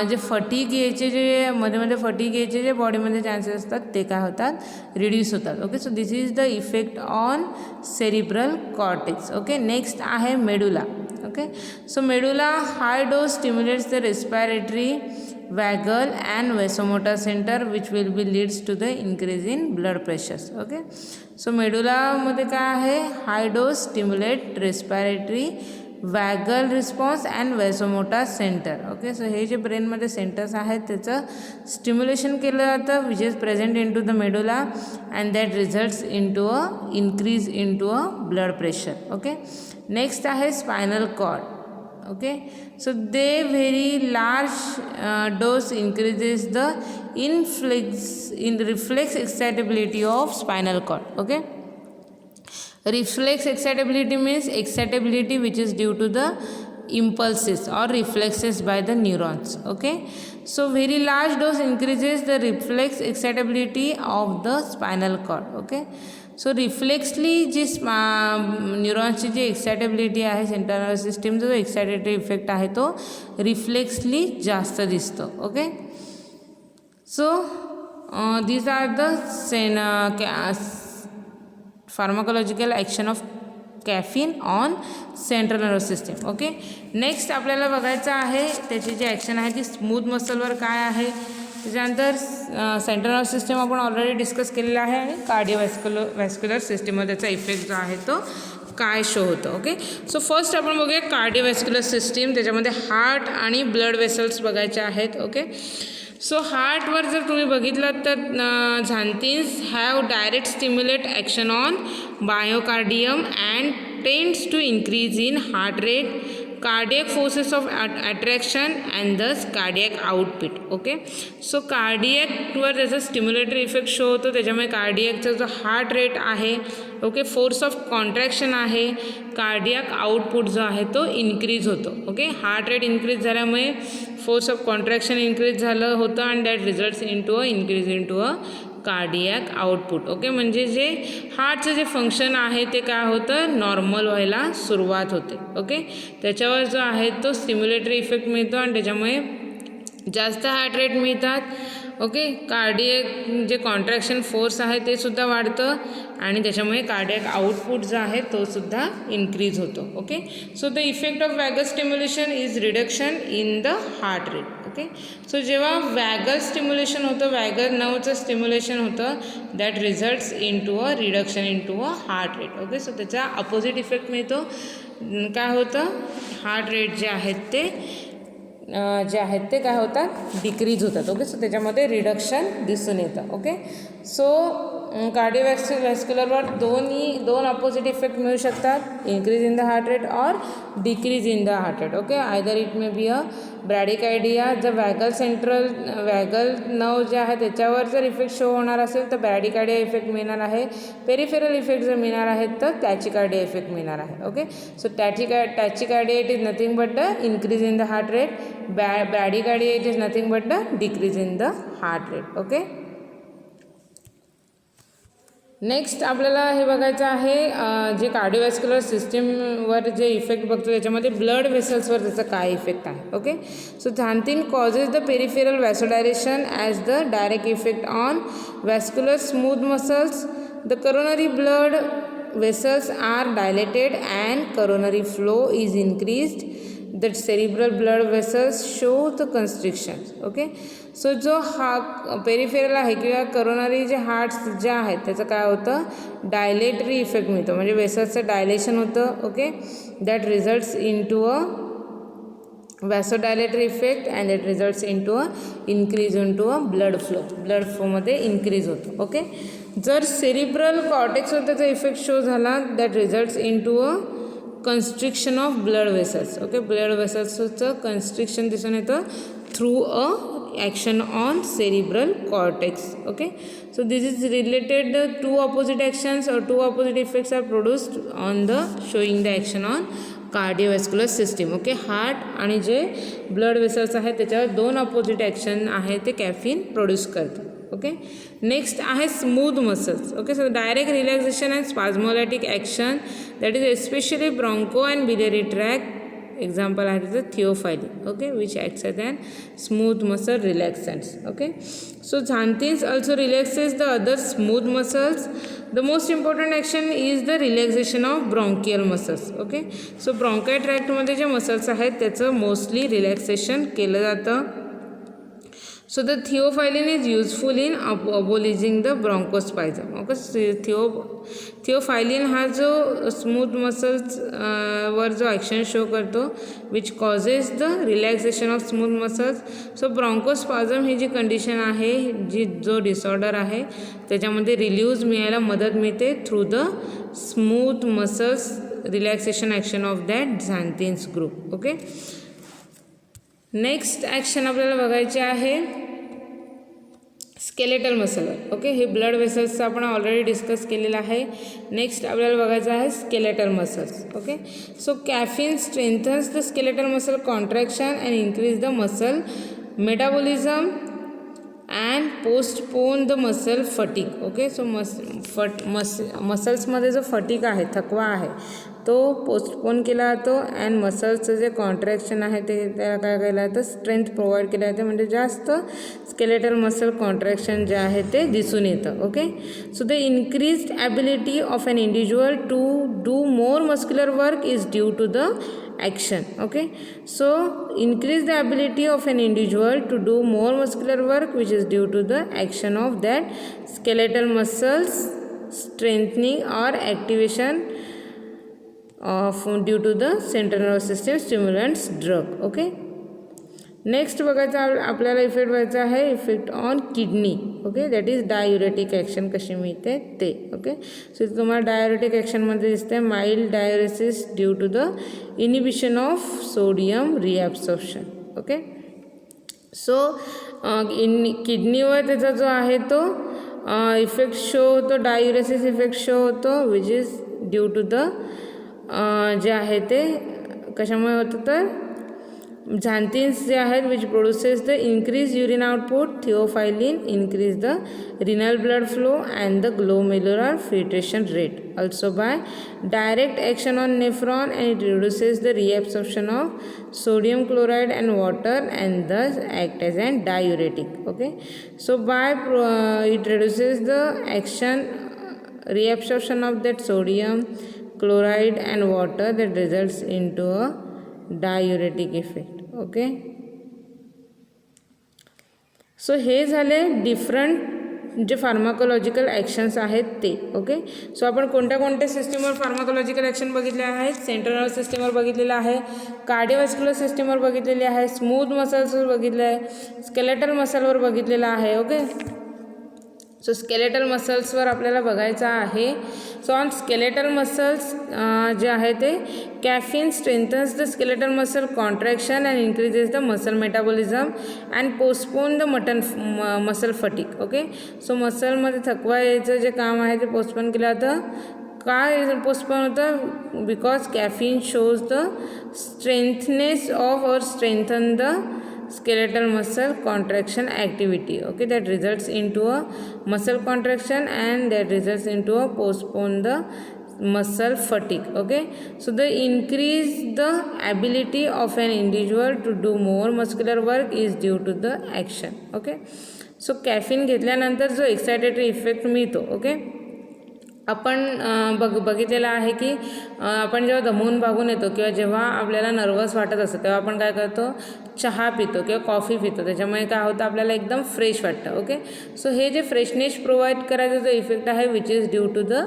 जे फटीग यायचे जे मध्ये फटीग यायचे जे बॉडीमध्ये चान्सेस असतात ते काय होतात, रिड्यूस होतात, okay. So this is the effect on cerebral cortex, okay. Next आहे medulla, okay. So medulla high dose stimulates the respiratory, vagal and vasomotor center which will be leads to the increase in blood pressures, okay. So medulla मध्ये काय आहे, high dose stimulate respiratory, vagal response and vasomotor center, okay. So हे जे ब्रेनमध्ये centres आहेत त्याचं stimulation केलं जातं which is present into the medulla and that results into a increase into a blood pressure, okay. Next आहे spinal cord, okay. So they very large dose increases the reflex excitability of spinal cord, okay. Reflex excitability means excitability which is due to the impulses or reflexes by the neurons, okay. So very large dose increases the reflex excitability of the spinal cord, okay. So reflexly जी न्यूरॉन्सची जी excitability आहे central nervous सिस्टीमचा जो एक्सायटेटरी effect आहे तो reflexly जास्त दिसतो, okay. So these are the pharmacological action of caffeine on central nervous system, okay. Next आपल्याला बघायचं आहे त्याची जी ॲक्शन आहे ती स्मूथ मसलवर काय आहे. त्याच्यानंतर सेंट्रल नर्वस सिस्टम आपण ऑलरेडी डिस्कस केलेला आहे आणि कार्डिओवॅस्क्युलर सिस्टीमवर त्याचा इफेक्ट जो आहे तो काय शो होतं. ओके, सो फर्स्ट आपण बघूया कार्डिओव्हॅस्क्युलर सिस्टीम. त्याच्यामध्ये हार्ट आणि ब्लड वेसल्स बघायचे आहेत. ओके, सो हार्टवर जर तुम्ही बघितलं तर xanthines have direct stimulate action on myocardium and tends to increase in heart rate, cardiac forces of attraction and thus cardiac output. Okay, so कार्डियकवर त्याचा स्टिम्युलेटरी इफेक्ट शो होतो. त्याच्यामुळे कार्डियकचा जो हार्ट रेट आहे, ओके, फोर्स ऑफ कॉन्ट्रॅक्शन आहे, cardiac output जो आहे तो इन्क्रीज होतो. ओके, हार्ट रेट इन्क्रीज झाल्यामुळे फोर्स ऑफ कॉन्ट्रॅक्शन इन्क्रीज झालं होतं and that results into a increase into a cardiac output. Okay, म्हणजे जे हार्टचं जे फंक्शन आहे ते काय होतं, नॉर्मल व्हायला सुरुवात होते. ओके, त्याच्यावर जो आहे तो स्टिम्युलेटरी इफेक्ट मिळतो आणि त्याच्यामुळे जास्त हार्ट रेट मिळतात. ओके, कार्डियक जे कॉन्ट्रॅक्शन फोर्स आहे ते सुद्धा वाढतं आणि त्याच्यामुळे कार्डियक आउटपुट जो आहे तो सुद्धा इन्क्रीज होतो. Okay, so the effect of vagal stimulation is reduction in the heart rate. Okay, so जेव्हा वॅगल स्टिम्युलेशन होतं, वॅगल नर्वचं स्टिम्युलेशन होतं, that results in to a reduction in to a heart rate. Okay, so त्याचा opposite effect मिळतो. काय होतं, heart rate जे आहेत ते काय होतात, डिक्रीज होतात. ओके, सो त्याच्यामध्ये रिडक्शन दिसून येतं. ओके, सो कार्डिओव्हॅस्क्युलरवर दोन अपोजिट इफेक्ट मिळू शकतात, increase in the heart rate और decrease in the heart rate. Okay, either it may be a bradycardia. जर वॅगल नर्व जे आहे त्याच्यावर जर इफेक्ट शो होणार असेल तर ब्रॅडिकार्डिया इफेक्ट मिळणार आहे. पेरिफेरल इफेक्ट जर मिळणार आहेत तर टॅचिकार्डिया इफेक्ट मिळणार आहे. Okay, so tachycardia it is nothing but the increase in the heart rate, bradycardia it is nothing but the decrease in the heart rate. Okay, next आपल्याला हे बघायचं आहे जे कार्डिओव्हॅस्क्युलर सिस्टीमवर जे इफेक्ट बघतो त्याच्यामध्ये ब्लड वेसल्सवर त्याचा काय इफेक्ट आहे. Okay, so xanthine causes the peripheral vasodilation as the direct effect on vascular smooth muscles. The coronary blood vessels are dilated and coronary flow is increased. The cerebral blood vessels show the constrictions. Okay, so जो हा peripheral आहे किंवा coronary जे hearts जे आहेत त्याचं काय होतं, डायलेटरी इफेक्ट मिळतो, म्हणजे वेसल्सचं डायलेशन होतं. Okay, that results in to a vasodilatory effect and that results in to a increase in to a blood फ्लोमध्ये इन्क्रीज होतो. ओके, जर सेरिब्रल कॉर्टेक्सवर त्याचा इफेक्ट शो झाला that results in to a constriction of blood vessels. Okay, blood वेसल्सचं constriction दिसून येतं through a action on cerebral cortex. Okay, so this is related, two opposite actions or two opposite effects are produced on the showing the action on cardiovascular system. Okay, heart आणि जे blood vessels आहेत त्याच्यावर दोन opposite action आहे ते caffeine produce करतात. Okay, next आहे smooth muscles. Okay, so direct relaxation and spasmolytic action that is especially broncho and biliary tract. Example आहे त्याचं theophylline. Okay, which acts as an smooth muscle relaxants. Okay, so xanthines also relaxes the other smooth muscles. The most important action is the relaxation of bronchial muscles. Okay, so bronchi ट्रॅक्टमध्ये जे muscles आहेत त्याचं mostly relaxation केलं जातं. So the theophylline is useful in abolishing the bronchospasm. Okay, theophylline हा जो smooth muscles वर जो ॲक्शन शो करतो which causes the relaxation of smooth muscles. So bronchospasm ही जी कंडिशन आहे, जो डिसऑर्डर आहे त्याच्यामध्ये रिलीव्ज मिळायला मदत मिळते through the smooth muscles relaxation action of that xanthines group. Okay, next action आपल्याला बघायचे आहे स्केलेटल मसलवर. ओके, हे ब्लड वेसल्सचं आपण ऑलरेडी डिस्कस केलेलं आहे. नेक्स्ट आपल्याला बघायचं आहे skeletal muscles. Okay, so caffeine strengthens the skeletal muscle contraction and increase the muscle metabolism and postpone the muscle fatigue. Okay, so मसल्समध्ये जो फटीक आहे, थकवा आहे, तो पोस्टपोन केला जातो अँड मसल्सचं जे कॉन्ट्रॅक्शन आहे ते त्याला काय केलं जातं, स्ट्रेंथ प्रोव्हाइड केलं जाते, म्हणजे जास्त स्केलेटल मसल कॉन्ट्रॅक्शन जे आहे ते दिसून येतं. Okay, so the increased ability of an individual to do more muscular work is due to the action. Okay, so increase the ability of an individual to do more muscular work which is due to the action of that skeletal muscles strengthening or activation of due to the central nervous system stimulants drug. Okay, next बघायचा आपल्याला effect व्हायचा आहे effect on kidney. Okay, that is diuretic action कशी मिळते ते. Okay, so तुम्हाला diuretic ॲक्शनमध्ये दिसते mild diuresis due to the inhibition of sodium reabsorption. Okay, so किडनीवर त्याचा जो आहे तो इफेक्ट शो होतो, डायुरेसिस इफेक्ट शो होतो which is due to the जे आहे ते कशामुळे होतं तर xanthines जे आहेत which produces the increase urine output, theophylline increase the renal blood flow and the glomerular filtration rate, also by direct action on nephron, and it reduces the reabsorption of sodium chloride and water and thus act as an diuretic. Okay, so by it reduces the action reabsorption of that sodium chloride and water that results into a diuretic effect. Okay, so हे झाले different जे pharmacological actions आहेत ते. Okay, so आपण कोणत्या कोणत्या सिस्टीमवर pharmacological action बघितले आहेत. सेंट्रल नर्वस सिस्टीमवर बघितलेलं आहे, कार्डिओव्हास्क्युलर सिस्टीमवर बघितलेले आहे, स्मूथ मसल्सवर बघितलं आहे, स्केलेटल मसलवर बघितलेलं आहे. ओके, सो स्केलेटल मसल्सवर आपल्याला बघायचं आहे. सो ऑन स्केलेटल मसल्स जे आहे ते caffeine strengthens the skeletal muscle contraction and increases the muscle metabolism and postpone the muscle fatigue. Okay, so मसलमध्ये थकवा यायचं जे काम आहे ते पोस्टपोन केलं जातं. का पोस्टपोन होतं? Because caffeine shows the strengthness of or strengthen the skeletal muscle contraction activity. Okay, that results into a muscle contraction and that results into a postpone the muscle fatigue. Okay, so the increase the ability of an individual to do more muscular work is due to the action. Okay, so caffeine घेतल्यानंतर जो एक्सायटेटरी effect मिळतो. Okay, आपण बघितलेलं आहे की आपण जेव्हा दमून भागून येतो किंवा जेव्हा आपल्याला नर्वस वाटत असतं तेव्हा आपण काय करतो, चहा पितो किंवा कॉफी पितो. त्याच्यामुळे काय होतं, आपल्याला एकदम फ्रेश वाटतं. ओके, सो हे जे फ्रेशनेस प्रोव्हाइड करायचा जो इफेक्ट आहे which is due to the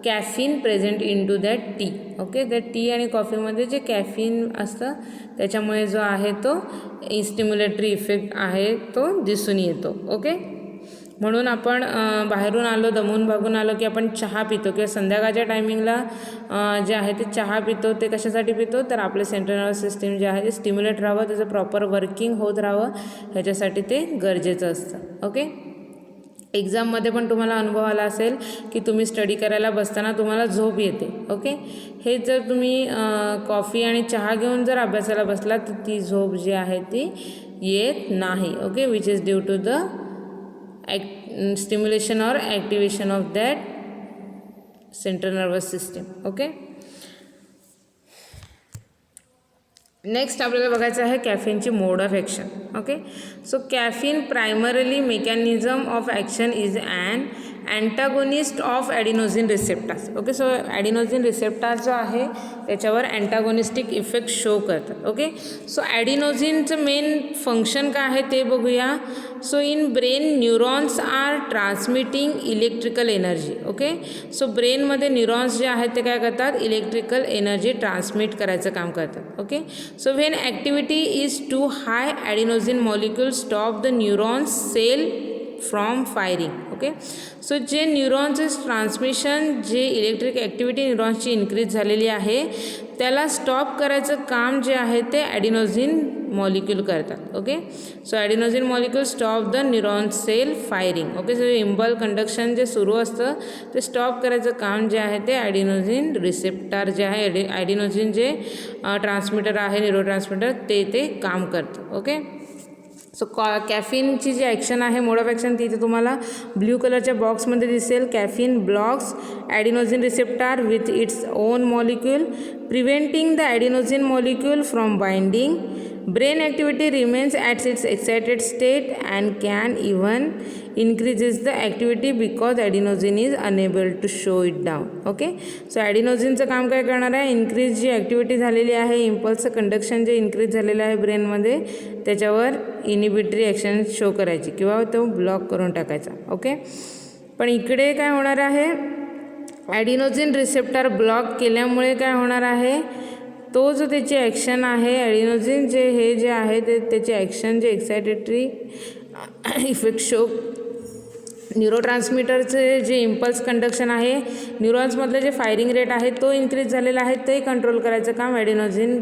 caffeine present in to that tea. Okay, त्या टी आणि कॉफीमध्ये जे कॅफिन असतं त्याच्यामुळे जो आहे तो स्टिम्युलेटरी इफेक्ट आहे तो दिसून येतो. ओके, म्हणून आपण बाहेरून आलो, दमून भागून आलो की आपण चहा पितो किंवा संध्याकाळच्या टायमिंगला जे आहे ते चहा पितो. ते कशासाठी पितो तर आपले सेंट्रल नर्वस सिस्टीम जे आहे ते स्टिम्युलेट राहावं, त्याचं प्रॉपर वर्किंग होत राहावं, ह्याच्यासाठी ते गरजेचं असतं. ओके, एक्झाममध्ये पण तुम्हाला अनुभव आला असेल की तुम्ही स्टडी करायला बसताना तुम्हाला झोप येते. ओके, हे जर तुम्ही कॉफी आणि चहा घेऊन जर अभ्यासाला बसला तर ती झोप जी आहे ती येत नाही. Okay, which is due to the stimulation or activation of that central nervous system. Okay, next आपल्याला बघायचं आहे कॅफिनची mode of action. Okay, so caffeine primarily mechanism of action is an antagonist of adenosine receptors. Okay, so adenosine receptor जो आहे त्याच्यावर antagonistic effect show करतात. Okay, so ॲडिनोझिनचं main function काय आहे ते बघूया. So in brain neurons are transmitting electrical energy. Okay, so ब्रेनमध्ये neurons जे आहेत ते काय करतात, इलेक्ट्रिकल एनर्जी ट्रान्समिट करायचं काम करतात. Okay, so when activity is too high adenosine molecule stop the neurons cell from firing. Okay, so जे न्यूरॉन्सचं ट्रान्समिशन, जे इलेक्ट्रिक ॲक्टिव्हिटी न्यूरॉन्सची इन्क्रीज झालेली आहे त्याला स्टॉप करायचं काम जे आहे ते ॲडिनोझिन मॉलिक्यूल करतात. Okay, so adenosine molecule stop the neuron cell firing. Okay, so impulse conduction जे सुरू असतं ते स्टॉप करायचं काम जे आहे ते ॲडिनोझिन रिसेप्टार जे आहे, ॲडिनोझिन जे ट्रान्समीटर आहे न्यूरो ट्रान्समीटर ते काम करतं. ओके, सो कॅफिनची जी ॲक्शन आहे मोड ऑफ ॲक्शन ती इथे तुम्हाला ब्ल्यू कलरच्या बॉक्समध्ये दिसेल. Caffeine blocks adenosine receptor with its own molecule preventing the adenosine molecule from binding. Brain activity remains at its excited state and can even increases the activity because adenosine is unable to show it down. Okay, so ॲडिनोझिनचं काम काय करणार आहे, increase जी activity झालेली आहे, इम्पल्सचं conduction जे increase झालेलं आहे ब्रेनमध्ये त्याच्यावर इनिबिटरी ॲक्शन शो करायची किंवा तो ब्लॉक करून टाकायचा. ओके, पण इकडे काय होणार आहे, ॲडिनोझिन रिसेप्टर ब्लॉक केल्यामुळे काय होणार आहे, तो जो त्याची ॲक्शन आहे ॲडिनोझिन जे आहे ते त्याची ॲक्शन जे एक्सायटेटरी इफेक्ट शो न्यूरोट्रान्समीटरचे जे इम्पल्स कंडक्शन आहे न्यूरॉन्समधलं जे फायरिंग रेट आहे तो इन्क्रीज झालेला आहे, ते कंट्रोल करायचं काम ॲडिनोझिन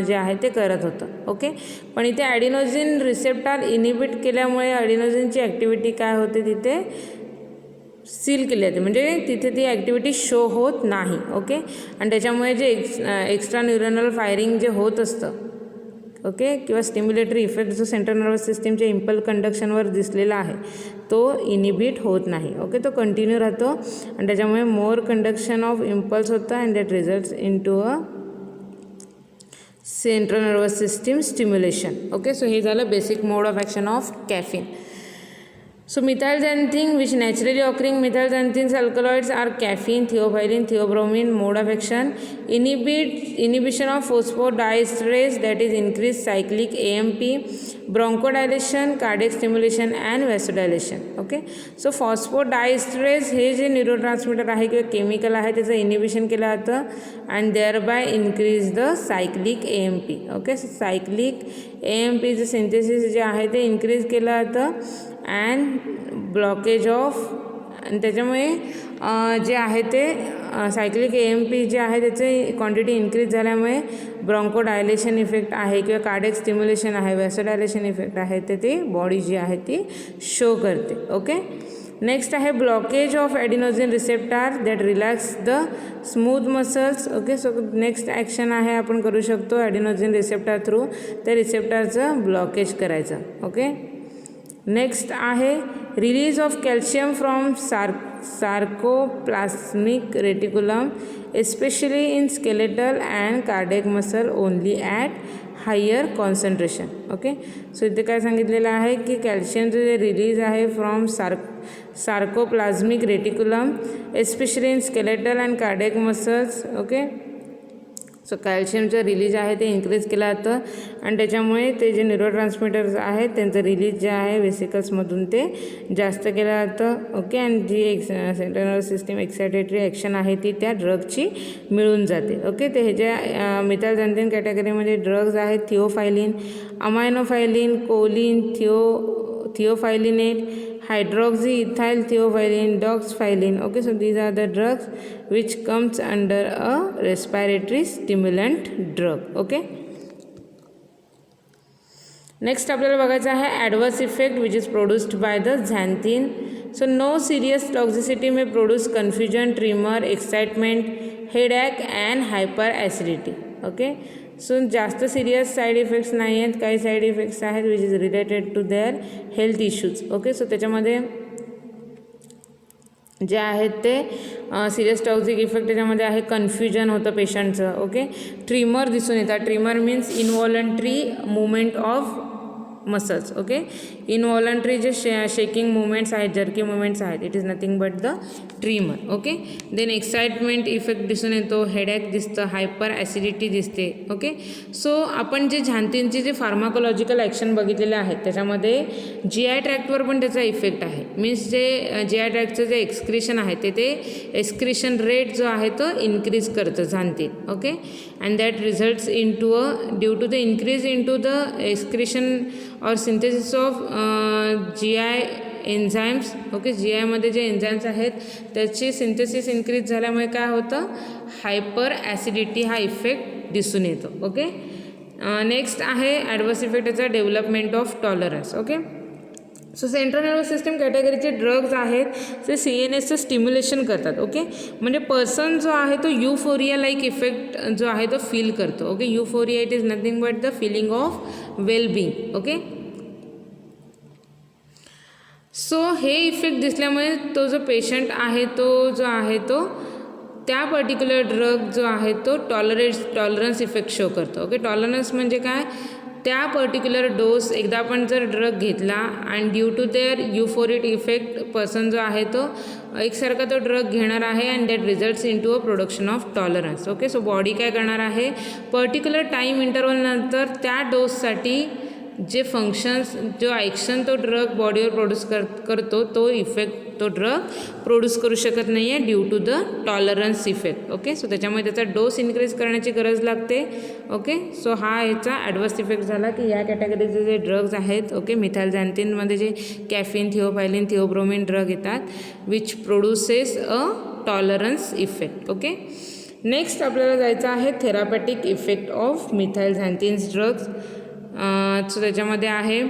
जे आहे ते करत होतं. ओके, पण इथे ॲडिनोझिन रिसेप्टर इनिबिट केल्यामुळे ॲडिनोझिनची ॲक्टिव्हिटी काय होते, तिथे सील केली जाते, म्हणजे तिथे ती ॲक्टिव्हिटी शो होत नाही. ओके, आणि त्याच्यामुळे जे एक्स्ट्रा न्यूरनल फायरिंग जे होत असतं ओके किंवा स्टिम्युलेटरी इफेक्ट जो सेंट्रल नर्वस सिस्टीमच्या इम्पल कंडक्शनवर दिसलेला आहे तो इनिबिट होत नाही. ओके, तो कंटिन्यू राहतो आणि त्याच्यामुळे मोर कंडक्शन ऑफ इम्पल्स होतं and that results in to a central nervous system stimulation. Okay, so हे झालं basic mode of action of caffeine. So methylxanthine, which naturally occurring methylxanthine alkaloids are caffeine, theophylline, theobromine. Mode of action: inhibition of phosphodiesterase, that is increased cyclic AMP, bronchodilation, cardiac stimulation and vasodilation. Okay, so phosphodiesterase हे जे neurotransmitter आहे किंवा chemical आहे त्याचं inhibition केलं जातं and thereby increase the cyclic AMP. Okay, cyclic AMPचं सिंथेसिस जे आहे ते इन्क्रीज केलं जातं अँड ब्लॉकेज ऑफ, आणि त्याच्यामुळे जे आहे ते सायक्लिक AMP जे आहे त्याचे क्वांटिटी इन्क्रीज झाल्यामुळे ब्रॉन्कोडायलेशन इफेक्ट आहे किंवा कार्डियक स्टिम्युलेशन आहे, वॅसोडायलेशन इफेक्ट आहे ते ती बॉडी जी आहे ती शो करते. ओके, नेक्स्ट आहे blockage of adenosine receptor that relax the smooth muscles. Okay, so next action आहे आपण करू शकतो ॲडिनोझिन रिसेप्टर थ्रू त्या रिसेप्टरचं ब्लॉकेज करायचं. ओके, नेक्स्ट आहे release of calcium from sarcoplasmic reticulum especially in skeletal and cardiac muscle only at higher concentration. Okay, so इथे काय सांगितलेलं आहे की कॅल्शियमचं जे रिलीज आहे from sarcoplasmic reticulum especially in skeletal and cardiac muscles. Okay, so कॅल्शियमचं रिलीज आहे ते इन्क्रीज केलं जातं आणि त्याच्यामुळे ते जे न्यूरोट्रान्समीटर्स आहेत त्यांचं रिलीज जे आहे वेसिकल्समधून ते जास्त केलं जातं. ओके, आणि जी सेंट्रल नर्वस सिस्टीम एक्सायटेटरी ॲक्शन आहे ती त्या ड्रगची मिळून जाते. ओके, ते हे ज्या मिथाइलझॅन्थिन कॅटेगरीमध्ये ड्रग्ज आहेत थिओफायलिन, अमायनोफायलिन, choline, थिओफायलिनेट, hydroxyethyl theophylline, doxyphylline. Okay, so these are the drugs which comes under a respiratory stimulant drug. Okay, next आपल्याला बघायचं आहे adverse effect which is produced by the xanthine. So no serious toxicity may produce confusion, tremor, excitement, headache and hyper acidity. Okay, so जास्त serious side effects नाही आहेत, काही side effects आहेत which is related to their health issues. Okay, so त्याच्यामध्ये जे आहेत ते serious toxic effect त्याच्यामध्ये आहे कन्फ्युजन होतं पेशंटचं. ओके, ट्रिमर दिसून येतात. Tremor means involuntary movement of muscles. Okay, involuntary जे शेकिंग मुवमेंट्स आहेत, जर्की मुवमेंट्स आहेत, it is nothing but the tremor. Okay, then excitement effect दिसून येतो, हेडॅक दिसतं, हायपर ॲसिडिटी दिसते. ओके, सो आपण जे झॅन्थिनचे जे फार्माकोलॉजिकल ॲक्शन बघितलेले आहेत त्याच्यामध्ये GI ट्रॅक्टवर पण त्याचा इफेक्ट आहे. मीन्स जे GI ट्रॅक्टचं जे एक्सक्रिशन आहे ते एक्सक्रिशन रेट जो आहे तो इन्क्रीज करतं xanthine. Okay, and that results in to due to the increase in to the excretion or synthesis of GI enzymes. Okay, GIमध्ये जे एन्झाईम्स आहेत त्याची सिंथेसिस इन्क्रीज झाल्यामुळे काय होतं, हायपर ॲसिडिटी हा इफेक्ट दिसून येतो. ओके, नेक्स्ट आहे ॲडवर्स इफेक्ट याचा development of tolerance. Okay, so central nervous system कॅटेगरीचे ड्रग्ज आहेत ते CNSचं स्टिम्युलेशन करतात. ओके, म्हणजे पर्सन जो आहे तो युफोरिया लाईक इफेक्ट जो आहे तो फील करतो. Okay, euphoria it is nothing but the feeling of wellbeing. Okay, so हे इफेक्ट दिसल्यामुळे तो जो पेशंट आहे तो जो आहे तो त्या पर्टिक्युलर ड्रग जो आहे तो टॉलरन्स इफेक्ट शो करतो. ओके, टॉलरन्स म्हणजे काय, त्या पर्टिक्युलर डोस एकदा आपण जर ड्रग घेतला आणि due to their euphoric effect person जो आहे तो एकसारखा तो ड्रग घेणार आहे and that results in to a production of tolerance. Okay, so body काय करणार आहे पर्टिक्युलर टाईम इंटरवलनंतर त्या डोससाठी जे फंक्शन्स जो ॲक्शन तो ड्रग बॉडीवर प्रोड्यूस करतो तो इफेक्ट तो ड्रग प्रोड्यूस करू शकत नाही आहे due to the tolerance effect. Okay, so त्याच्यामुळे त्याचा डोस इन्क्रीज करण्याची गरज लागते. ओके, सो हा ह्याचा ॲडवर्स इफेक्ट झाला की या कॅटेगरीचे जे ड्रग्ज आहेत, ओके, मिथाइलझॅन्थिनमध्ये जे कॅफिन, थिओफायलिन, थिओब्रोमिन ड्रग येतात which produces a tolerance effect. Okay, next आपल्याला जायचं आहे therapeutic effect of methylxanthines drugs. So त्याच्यामध्ये आहे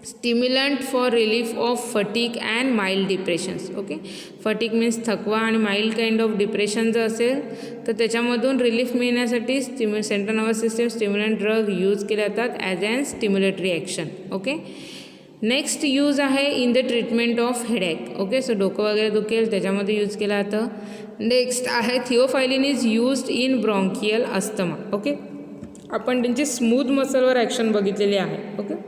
stimulant for relief of fatigue and mild depressions. Okay, fatigue means थकवा आणि माइल्ड काइंड ऑफ डिप्रेशन जर असेल तर त्याच्यामधून रिलीफ मिळण्यासाठी central nervous system stimulant drug use केले जातात as an stimulatory action. Okay, next use आहे in the treatment of headache. Okay, so डोकं वगैरे दुखेल त्याच्यामध्ये यूज केलं जातं. नेक्स्ट आहे theophylline is used in bronchial asthma. Okay, आपण त्यांची स्मूथ मसलवर ॲक्शन बघितलेली आहे. Okay,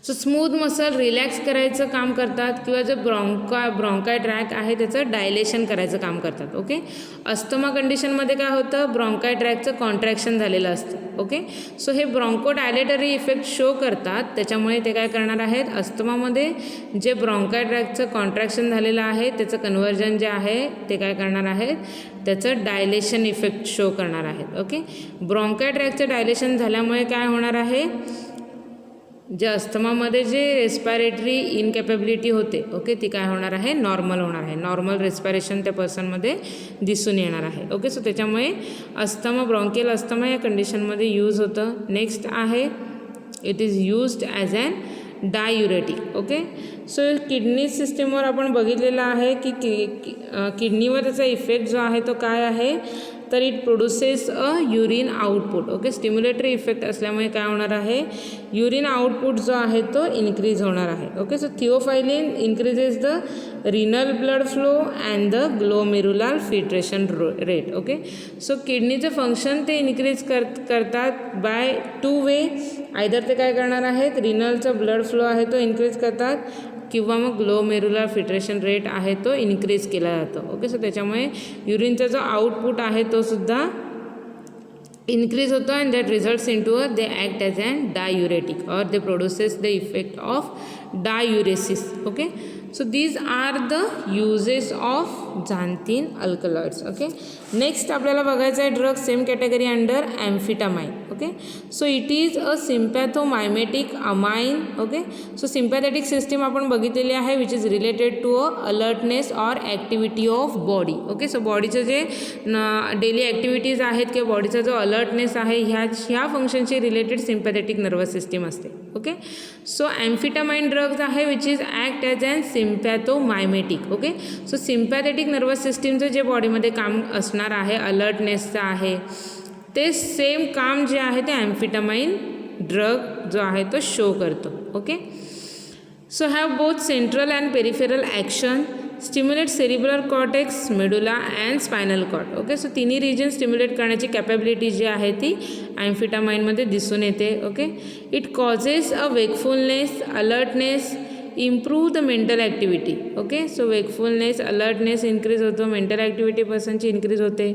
so smooth muscle relax करायचं काम करतात किंवा जो ब्रॉन्काय ट्रॅक आहे त्याचं डायलेशन करायचं काम करतात. ओके, अस्थमा कंडिशनमध्ये काय होतं, ब्रॉन्काय ट्रॅकचं कॉन्ट्रॅक्शन झालेलं असतं. ओके, सो हे ब्रॉन्को डायलेटरी इफेक्ट शो करतात. त्याच्यामुळे ते काय करणार आहेत, अस्थमामध्ये जे ब्रॉन्काय ट्रॅकचं कॉन्ट्रॅक्शन झालेलं आहे त्याचं कन्व्हर्जन जे आहे ते काय करणार आहेत, त्याचं डायलेशन इफेक्ट शो करणार आहेत. ओके, ब्रॉन्काय ट्रॅकचं डायलेशन झाल्यामुळे काय होणार आहे, जे अस्थमामध्ये जे रेस्पायरेटरी इनकॅपेबिलिटी होते, ओके, ती काय होणार आहे, नॉर्मल होणार आहे. नॉर्मल रेस्पायरेशन त्या पर्सनमध्ये दिसून येणार आहे. ओके, सो त्याच्यामुळे अस्थमा, ब्रॉन्कियल अस्थमा या कंडिशनमध्ये यूज होतं. नेक्स्ट आहे it is used as an diuretic. Okay, so kidney सिस्टीमवर आपण बघितलेलं आहे की किडनीवर त्याचा इफेक्ट जो आहे तो काय आहे, तर it produces a urine output. Okay, stimulatory effect असल्यामुळे काय होणार आहे, युरिन आउटपुट जो आहे तो इन्क्रीज होणार आहे. Okay, so theophylline increases the renal blood flow and the glomerular filtration rate. Okay, so किडनीचं फंक्शन ते इन्क्रीज करतात बाय 2 वे. आयदर ते काय करणार आहेत, रिनलचा ब्लड फ्लो आहे तो इन्क्रीज करतात किंवा मग ग्लोमेरुलर फिल्ट्रेशन रेट आहे तो इन्क्रीज केला जातो. ओके, सो त्याच्यामुळे युरिनचा जो आउटपुट आहे तो सुद्धा इन्क्रीज होतो and that results in to they act as an diuretic or they produces the effect of diuresis. Okay, so these are the uses of xanthine alkaloids. Okay, next आपल्याला बघायचं आहे drug same category under amphetamine. Okay, so it is a sympathomimetic amine. Okay, so sympathetic system आपण बघितलेली आहे which is related to a alertness or activity of body. Okay, so बॉडीचं जे daily activities आहेत किंवा बॉडीचा जो अलर्टनेस आहे ह्या फंक्शनशी रिलेटेड सिम्पॅथेटिक नर्वस सिस्टीम असते. ओके, सो ॲम्फिटामाइन ड्रग्ज आहे which is act as an sympathomimetic. Okay, so sympathetic nervous सिस्टीमचं जे बॉडीमध्ये काम असणार आहे अलर्टनेसचं आहे ते सेम काम जे आहे ते ॲम्फिटामाइन ड्रग जो आहे तो शो करतो. Okay, so have both central and peripheral action, stimulate cerebral cortex, medulla and spinal cord. Okay, so तिन्ही रिजन स्टिम्युलेट करण्याची कॅपॅबिलिटी जी आहे ती ॲम्फिटामाइनमध्ये दिसून येते. Okay, it causes a wakefulness, alertness, improve the mental activity. Okay, so wakefulness, alertness increase होतो, mental activity पर्सनची इन्क्रीज होते.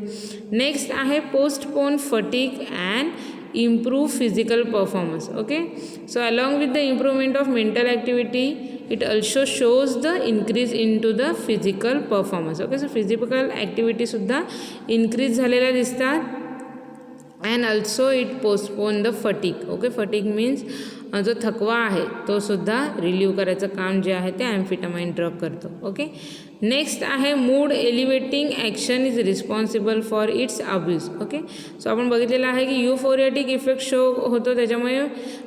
नेक्स्ट आहे postpone fatigue and improve physical performance. Okay, so along with the improvement of mental activity it also shows the increase into the physical performance. Okay, so physical activity सुद्धा increase झालेल्या दिसतात and also it postpone the fatigue. Okay, fatigue means जो थकवा आहे तो सुद्धा relieve करायचं काम जे आहे ते ॲम्फिटामाइन ड्रग करतो. ओके, नेक्स्ट आहे mood elevating action is responsible for its abuse. Okay, so आपण बघितलेलं आहे की युफोरियाटिक इफेक्ट शो होतो त्याच्यामुळे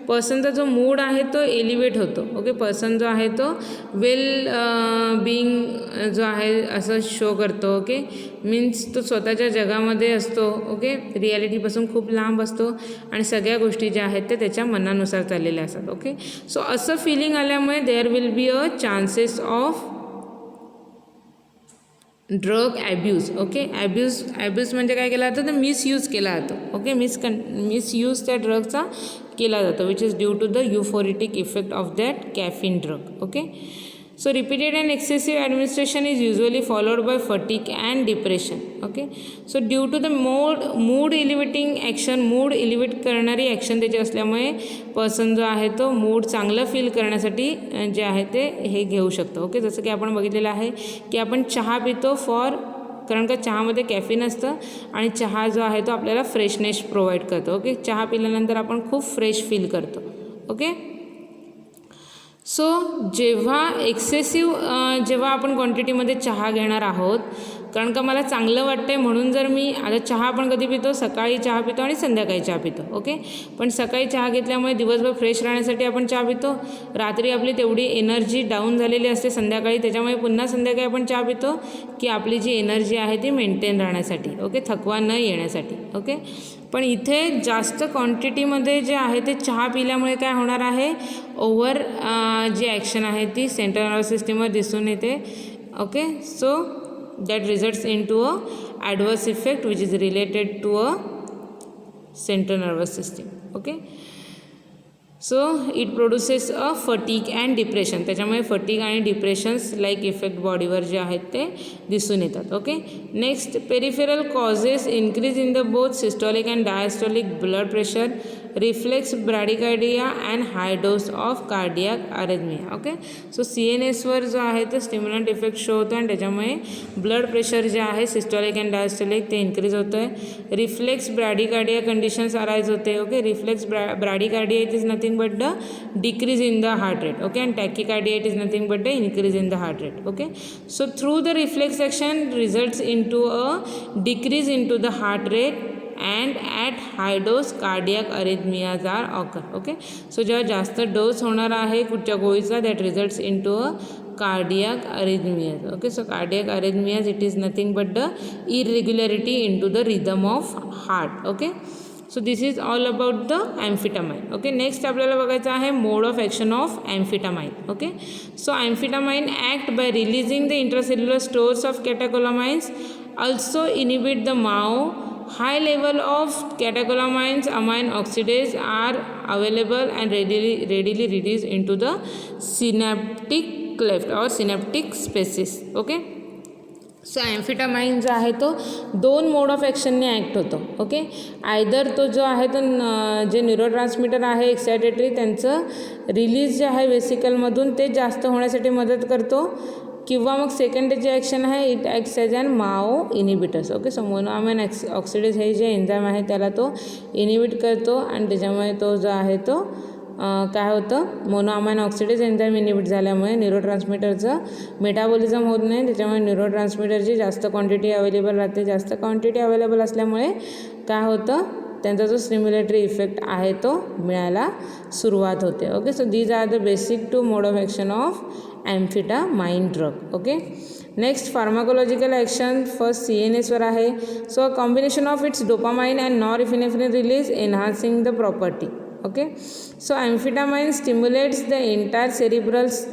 पर्सनचा जो मूड आहे तो एलिव्हेट होतो. ओके, पर्सन जो आहे तो वेल बिईंग जो आहे असं शो करतो. ओके, मीन्स तो स्वतःच्या जगामध्ये असतो. ओके, रिॲलिटीपासून खूप लांब असतो आणि सगळ्या गोष्टी ज्या आहेत ते त्याच्या मनानुसार चाललेल्या असतात. ओके, सो असं फिलिंग आल्यामुळे there will be a chances of drug abuse. Okay, abuse म्हणजे काय केला जातं तर मिसयूज केला जातो. ओके, मिसयूज त्या ड्रगचा केला जातो which is due to the euphoric effect of that caffeine drug. Okay, So repeated and excessive administration is usually followed by fatigue and depression. Okay, so due to the mood elevating action, mood elevate करणारी action त्याची असल्यामुळे person जो आहे तो mood चांगलं feel करण्यासाठी जे आहे ते हे घेऊ शकतो. ओके, जसं की आपण बघितलेलं आहे की आपण चहा पितो कारण का चहामध्ये कॅफिन असतं आणि चहा जो आहे तो आपल्याला फ्रेशनेस प्रोव्हाइड करतो. ओके, चहा पिल्यानंतर आपण खूप फ्रेश फील करतो. ओके, सो जेव्हा आपण क्वांटिटीमध्ये चहा घेणार आहोत, कारण का मला चांगलं वाटतं आहे म्हणून जर मी आता चहा आपण कधी पितो, सकाळी चहा पितो आणि संध्याकाळी चहा पितो. ओके, पण सकाळी चहा घेतल्यामुळे दिवसभर फ्रेश राहण्यासाठी आपण चहा पितो, रात्री आपली तेवढी एनर्जी डाऊन झालेली असते संध्याकाळी, त्याच्यामुळे पुन्हा संध्याकाळी आपण चहा पितो की आपली जी एनर्जी आहे ती मेंटेन राहण्यासाठी. ओके, थकवा न येण्यासाठी. ओके, पण इथे जास्त क्वांटिटीमध्ये जे आहे ते चहा पिल्यामुळे काय होणार आहे, ओव्हर जी ॲक्शन आहे ती सेंट्रल नर्वस सिस्टीमवर दिसून येते. Okay, so that results into a adverse effect which is related to a central nervous system. Okay, so it produces a fatigue and depression. त्याच्यामुळे फटीग आणि डिप्रेशन्स लाईक इफेक्ट बॉडीवर जे आहेत ते दिसून येतात. Okay, next peripheral causes increase in the both systolic and diastolic blood pressure, reflex bradycardia and high dose of cardiac arrhythmia. Okay, so CNSवर जो आहे तो स्टिम्युलंट इफेक्ट शो होतो आणि त्याच्यामुळे ब्लड प्रेशर जे आहे सिस्टॉलिक अँड डायस्टॉलिक ते इन्क्रीज होतं आहे. रिफ्लेक्स ब्रॅडिकार्डिया कंडिशन्स अराईज होते. Okay, reflex bradycardia it is nothing but the decrease in the heart rate. Okay, and tachycardia it is nothing but the increase in the heart rate. Okay, so through the reflex action results into a decrease into the heart rate and at high dose cardiac arrhythmias are occur. Okay, so जेव्हा जास्त dose होणार आहे कुठच्या गोळीचा that results into a cardiac arrhythmias. Okay, so cardiac arrhythmias it is nothing but the irregularity into the rhythm of heart. Okay, so this is all about the amphetamine. Okay, next आपल्याला बघायचं आहे mode of action of amphetamine. Okay, so amphetamine act by releasing the intracellular stores of catecholamines, also inhibit the MAO. High level of catecholamines amine oxidase are available and readily released into the synaptic cleft or synaptic spaces. Okay, so amphetamine जो आहे तो 2 mode of ॲक्शनने act होतो. Okay, either तो जो आहे तो जे न्यूरोट्रान्समीटर आहे एक्सायटेटरी त्यांचं रिलीज जे आहे वेसिकलमधून ते जास्त होण्यासाठी मदत करतो, किंवा मग सेकंड जे ॲक्शन आहे it acts as an MAO inhibitors. Okay, so monoamine oxidase हे जे एन्झाईम आहे त्याला तो इनिबिट करतो आणि त्याच्यामुळे तो जो आहे तो काय होतं, मोनोअमाइन ऑक्सिडेज एन्झाईम इनिबिट झाल्यामुळे न्यूरोट्रान्समीटरचं मेटाबॉलिझम होत नाही, त्याच्यामुळे न्यूरोट्रान्समीटरची जास्त क्वांटिटी अवेलेबल राहते. जास्त क्वांटिटी अवेलेबल असल्यामुळे काय होतं, त्यांचा जो स्टिम्युलेटरी इफेक्ट आहे तो मिळायला सुरुवात होते. Okay, so these are the basic 2 mode of action of amphetamine drug. Okay, next pharmacological action first CNSवर आहे. So a combination of its dopamine and norepinephrine release enhancing the property. Okay, so amphetamine stimulates the entire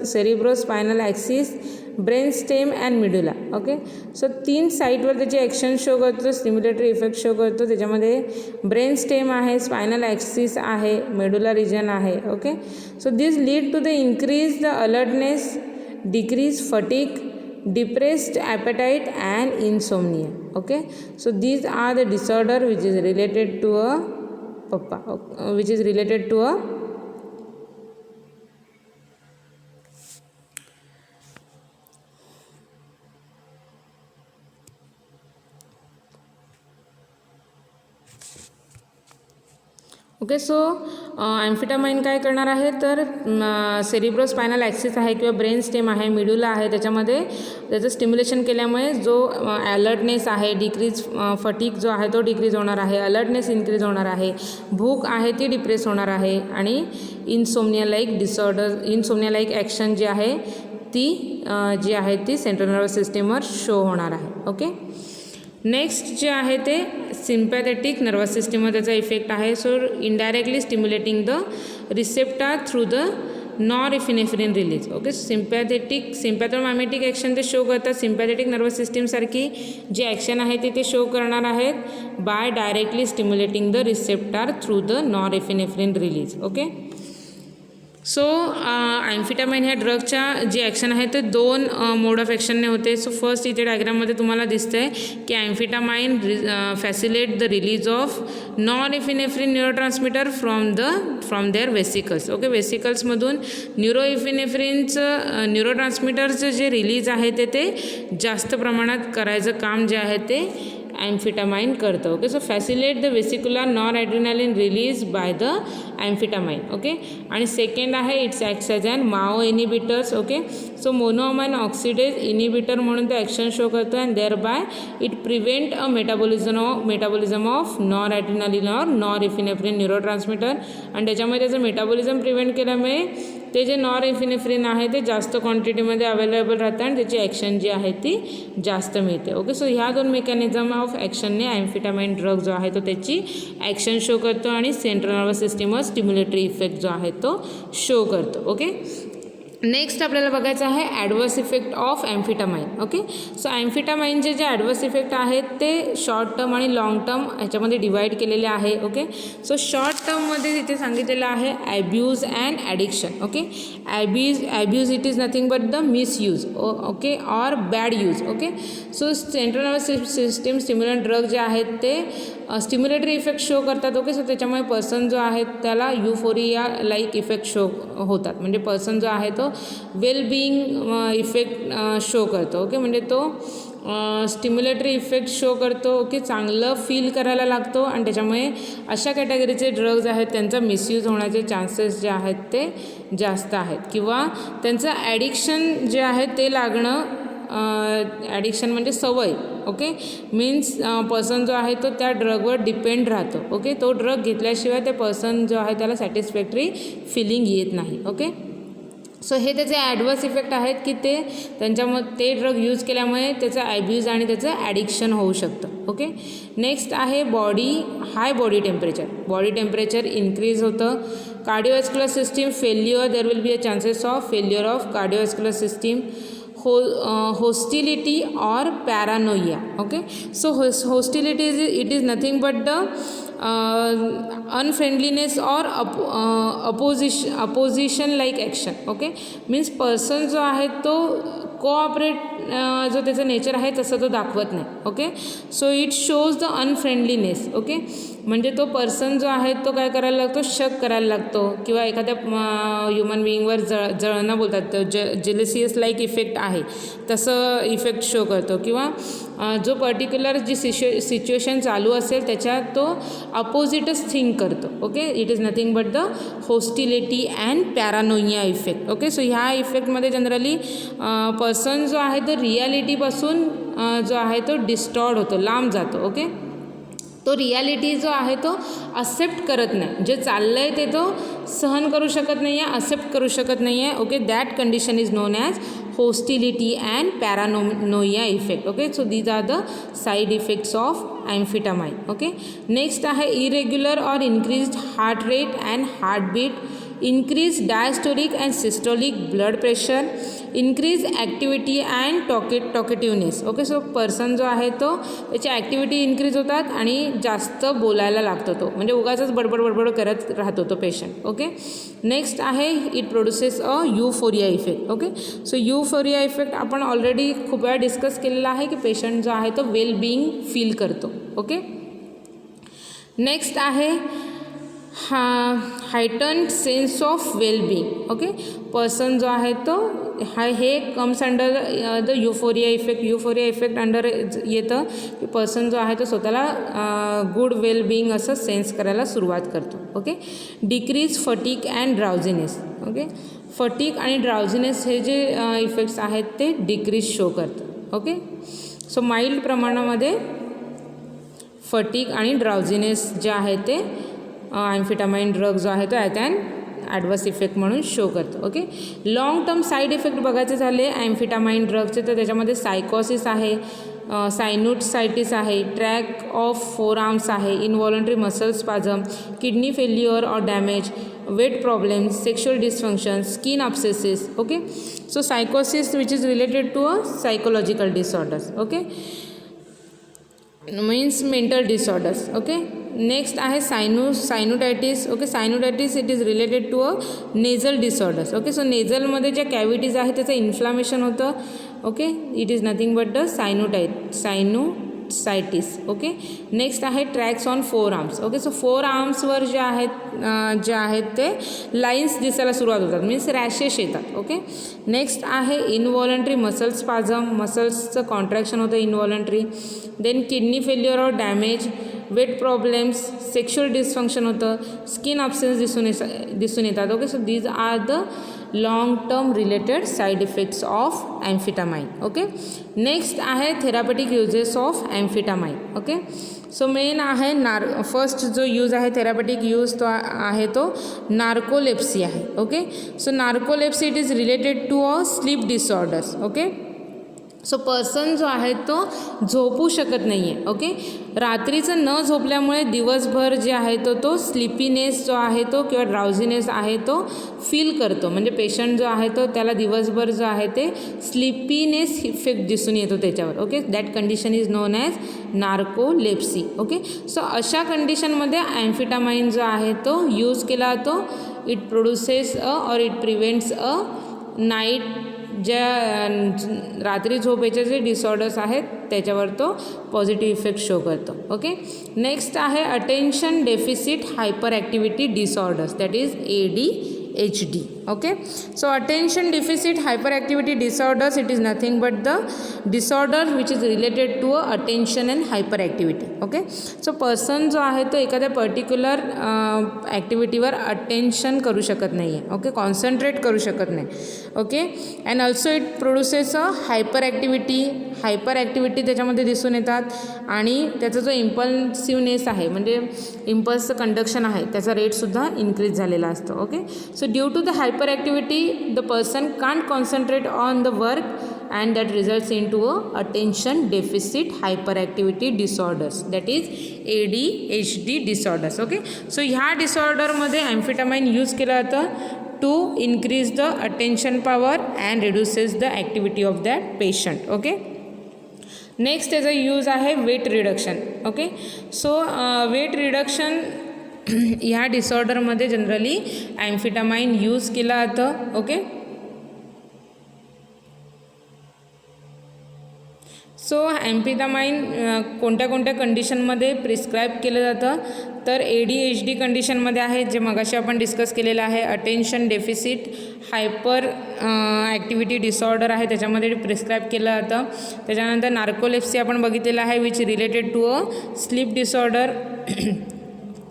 cerebrospinal axis, brain stem and medulla. Okay, so 3 साईटवर त्याची action show करतो, स्टिम्युलेटरी effect show करतो. त्याच्यामध्ये brain stem आहे, spinal axis आहे, medulla region आहे. Okay, so this lead to the increase the alertness, decrease fatigue, depressed appetite and insomnia. Okay, so these are the disorder which is related to a which is related to a okay, so amphetamine काय करणार आहे तर cerebrospinal axis आहे किंवा brain stem आहे, मिड्युला आहे, त्याच्यामध्ये त्याचं स्टिम्युलेशन केल्यामुळे जो अलर्टनेस आहे डिक्रीज, फटीग जो आहे तो डिक्रीज होणार आहे, अलर्टनेस इन्क्रीज होणार आहे, भूक आहे ती डिप्रेस होणार आहे आणि इन्सोमनिया लाईक ॲक्शन जी आहे ती जी आहे ती सेंट्रल नर्वस सिस्टीमवर शो होणार आहे. ओके, नेक्स्ट जे आहे ते सिम्पॅथेटिक नर्वस सिस्टीमवर त्याचा इफेक्ट आहे. So indirectly stimulating the receptor through the norepinephrine release. Okay, sympathomimetic action ते शो करतात. सिम्पॅथेटिक नर्वस सिस्टीमसारखी जी ॲक्शन आहे ती ते शो करणार आहेत by directly stimulating the receptor through the norepinephrine release. Okay, so amphetamine ह्या ड्रगच्या जी ॲक्शन आहे ते 2 मोड ऑफ ॲक्शनने होते. सो फर्स्ट इथे डायग्राममध्ये तुम्हाला दिसतं आहे की amphetamine facilitate the release of non epinephrine neurotransmitter from their vesicles. Okay, वेसिकल्समधून न्यूरोएफिनेफ्रिनचं न्यूरोट्रान्समीटरचं जे रिलीज आहे ते जास्त प्रमाणात करायचं काम जे आहे ते ॲम्फिटामाइन करतं. Okay, so facilitate the vesicular non adrenaline release by the amphetamine. Okay, आणि सेकंड आहे its acts as an MAO inhibitors. Okay, so monoamine oxidase inhibitor म्हणून ते ॲक्शन शो करतो and thereby it prevent a metabolism of non adrenaline or nor epinephrine neurotransmitter. आणि त्याच्यामुळे त्याचं metabolism prevent केल्यामुळे ते जे नॉर एफिनेफ्रिन आहे ते जास्त क्वांटिटीमध्ये अवेलेबल राहतं आणि त्याची ॲक्शन जी आहे ती जास्त मिळते. ओके, सो ह्या 2 मेकॅनिझम ऑफ ॲक्शनने ॲम्फिटामाइन ड्रग जो आहे तो त्याची ॲक्शन शो करतो आणि सेंट्रल नर्वस सिस्टमवर स्टिम्युलेटरी इफेक्ट जो आहे तो शो करतो. ओके, नेक्स्ट आपल्याला बघायचं आहे adverse effect of amphetamine. Okay, so ॲम्फिटामाइनचे जे ॲडवर्स इफेक्ट आहेत ते शॉर्ट टर्म आणि लाँग टर्म ह्याच्यामध्ये डिवाईड केलेले आहे. ओके, सो शॉर्ट टर्ममध्ये तिथे सांगितलेलं आहे abuse and addiction. Okay, abuse it is nothing but the misuse. Okay, or bad use. Okay, so central nervous system stimulant drug जे आहेत ते स्टिम्युलेटरी इफेक्ट शो करतात. ओके, सो त्याच्यामुळे पर्सन जो आहे त्याला युफोरिया लाईक इफेक्ट शो होतात. म्हणजे पर्सन जो आहे तो वेलबिईंग इफेक्ट शो करतो. ओके, म्हणजे तो स्टिम्युलेटरी इफेक्ट शो करतो. ओके, चांगलं फील करायला लागतो आणि त्याच्यामुळे अशा कॅटेगरीचे ड्रग्ज आहेत त्यांचा मिसयूज होण्याचे चान्सेस जे आहेत ते जास्त आहेत किंवा त्यांचं ॲडिक्शन जे आहे ते लागणं. ॲडिक्शन म्हणजे सवय. ओके, मीन्स पर्सन जो आहे तो त्या ड्रगवर डिपेंड राहतो. ओके, तो ड्रग घेतल्याशिवाय ते पर्सन जो आहे त्याला सॅटिस्फॅक्टरी फिलिंग येत नाही. ओके, सो हे त्याचे ॲडवर्स इफेक्ट आहेत की ते ड्रग यूज केल्यामुळे त्याचं ॲब्यूज आणि त्याचं ॲडिक्शन होऊ शकतं. ओके, नेक्स्ट आहे हाय बॉडी टेम्परेचर इन्क्रीज होतं. Cardiovascular system failure, there will be a chances of failure of cardiovascular system. hostility or paranoia. Okay, so hostility it is nothing but the unfriendliness or opposition like action. Okay, means person जो आहे तो cooperate जो त्याचं nature आहे तसं तो दाखवत नाही. Okay, so it shows the unfriendliness. Okay, म्हणजे तो पर्सन जो आहे तो काय करायला लागतो, शक करायला लागतो किंवा एखाद्या ह्युमन बिईंगवर जळणं बोलतात जेलसियस लाईक इफेक्ट आहे तसं इफेक्ट शो करतो किंवा जो पर्टिक्युलर जी सिच्युएशन चालू असेल त्याच्यात तो अपोजिटच थिंक करतो. Okay, it is nothing but the hostility and paranoia effect. Okay, so ह्या इफेक्टमध्ये जनरली पर्सन जो आहे तो रियालिटीपासून जो आहे तो डिस्टॉर्ड होतो, लांब जातो. ओके, तो रियालिटी जो आहे तो अक्सेप्ट करत नाही, जे चाललं आहे ते तो सहन करू शकत नाही आहे, अक्सेप्ट करू शकत नाही आहे. Okay, that condition is non as hostility and paranoia effect. Okay, so these are the side effects of amphetamine. Okay, next आहे irregular or increased heart rate and heartbeat, increased diastolic and systolic blood pressure, increase activity and talkativeness. Okay, so person जो आहे तो त्याची activity increase होतात आणि जास्त बोलायला लागतो तो, म्हणजे उगाचच बडबड करत राहतो तो पेशंट. ओके, नेक्स्ट आहे it produces a euphoria effect. Okay, so euphoria effect आपण ऑलरेडी खूप वेळा डिस्कस केलेला आहे की पेशंट जो आहे तो वेल बिईंग फील करतो. ओके, नेक्स्ट आहे heightened sense of wellbeing. Okay, person जो आहे तो हे comes under the euphoria effect under येतं की पर्सन जो आहे तो स्वतःला गुड वेलबिईंग असं सेन्स करायला सुरुवात करतो. Okay, decrease fatigue and drowsiness. Okay, fatigue आणि ड्राउझिनेस हे जे इफेक्ट्स आहेत ते डिक्रीज शो करतात. ओके, सो माइल्ड प्रमाणामध्ये फटीक आणि ड्राउझिनेस जे आहे ते ॲम्फेटामाइन ड्रग जो आहे तो ॲडवर्स इफेक्ट म्हणून शो करतो. Okay, long term side effect बघायचे झाले ॲम्फेटामाइन ड्रगचे तर त्याच्यामध्ये सायकोसिस आहे, सायनुसायटिस आहे, ट्रॅक ऑफ फोर आर्म्स आहे, involuntary muscle spasm, kidney failure or damage, weight problems, sexual dysfunction, skin abscesses. Okay, so सायकोसिस which is related to a psychological disorders. Okay, means mental disorders. Okay, next आहे sinusitis. Okay, sinusitis it is related to a nasal disorders. Okay, so नेझलमध्ये ज्या cavities आहेत त्याचं inflammation होतं. Okay, it is nothing but the sinusitis. Okay, next आहे tracks on 4 arms. Okay, so 4 आर्म्सवर जे आहेत ते लाईन्स दिसायला सुरुवात होतात, मीन्स रॅशेस येतात. ओके, नेक्स्ट आहे इनव्हॉलंटरी मसल स्पाझम, मसल्सचं कॉन्ट्रॅक्शन होतं involuntary. Then kidney failure or damage, weight problems, sexual dysfunction होतं, स्किन अब्सेन्स दिसून येतात. Okay, so these are the long term related side effects of amphetamine. Okay, next आहे therapeutic uses of amphetamine. Okay, so main आहे first जो use आहे therapeutic use तो आहे तो नार्कोलेप्सी आहे. Okay, so narcolepsy it is related to a sleep disorders. Okay, so person जो आहे तो झोपू शकत नाही आहे. ओके, रात्रीचं न झोपल्यामुळे दिवसभर जे आहे तो स्लिपीनेस जो आहे तो किंवा ड्राउझीनेस आहे तो फील करतो. म्हणजे पेशंट जो आहे तो त्याला दिवसभर जो आहे ते स्लिपीनेस इफेक्ट दिसून येतो त्याच्यावर. Okay, that condition is non as narcolepsy. Okay, so अशा कंडिशनमध्ये ॲम्फिटामाइन जो आहे तो यूज केला जातो. इट प्रोड्युसेस और इट प्रिव्हेंट्स अ नाईट, ज्या रात्री झोपेचे जे डिसऑर्डर्स आहेत त्याच्यावर तो पॉझिटिव्ह इफेक्ट शो करतो. ओके, नेक्स्ट आहे attention deficit hyper activity disorders, that is ADHD. Okay, so attention deficit hyperactivity disorders, it is nothing but the disorder which is related to attention and hyperactivity. Okay, so person जो आहे तो एखाद्या particular ॲक्टिव्हिटीवर attention करू शकत नाही आहे. Okay, concentrate करू शकत नाही. Okay, and also it produces a hyper activity त्याच्यामध्ये दिसून येतात. आणि त्याचा जो इम्पल्सिव्हनेस आहे म्हणजे इम्पल्सचं कंडक्शन आहे त्याचा रेटसुद्धा इन्क्रीज झालेला असतो. Okay, so due to the hyperactivity the person can't concentrate on the work and that results into a attention deficit hyperactivity disorders, that is ADHD disorders. Okay, so ह्या डिसऑर्डरमध्ये ॲम्फिटामाइन यूज केलं जातं to increase the attention power and reduces the activity of that patient. Okay, next त्याचा use आहे weight reduction. Okay, so weight reduction ह्या डिसऑर्डरमध्ये generally ॲम्फिटामाइन use केला जातं. Okay, so ॲम्फिटामाइन कोणत्या कंडिशनमध्ये प्रिस्क्राईब केलं जातं तर ADHD कंडिशनमध्ये आहे जे मगाशी आपण डिस्कस केलेलं आहे. Attention deficit hyper activity disorder आहे त्याच्यामध्ये प्रिस्क्राईब केलं जातं. त्याच्यानंतर नार्कोलेप्सी आपण बघितलेलं आहे which related to a sleep disorder.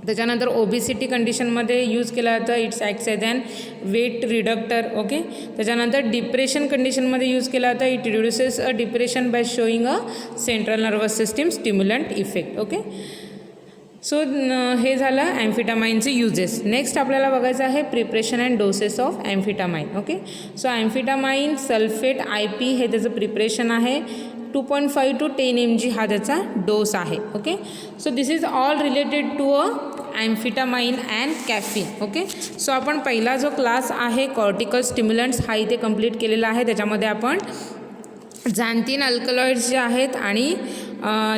त्याच्यानंतर ओबिसिटी कंडिशनमध्ये यूज केला जातं, its acts as an weight reductor. Okay, त्याच्यानंतर डिप्रेशन कंडिशनमध्ये यूज केला जातं, it reduces a depression by showing a central nervous system stimulant effect. Okay, so हे झालं ॲम्फिटामाइनचे युजेस. नेक्स्ट आपल्याला बघायचं आहे preparation and doses of amphetamine. Okay, so amphetamine sulphate IP हे त्याचं प्रिपरेशन आहे. 2.5 to 10 mg हा त्याचा डोस आहे. Okay, so this is all related to a amphetamine and caffeine. Okay, so आपण पहिला जो क्लास आहे कॉर्टिकल स्टिम्युलंट्स हा इथे कंप्लीट केलेला आहे. त्याच्यामध्ये आपण झॅन्थिन अल्कलॉइड्स जे आहेत आणि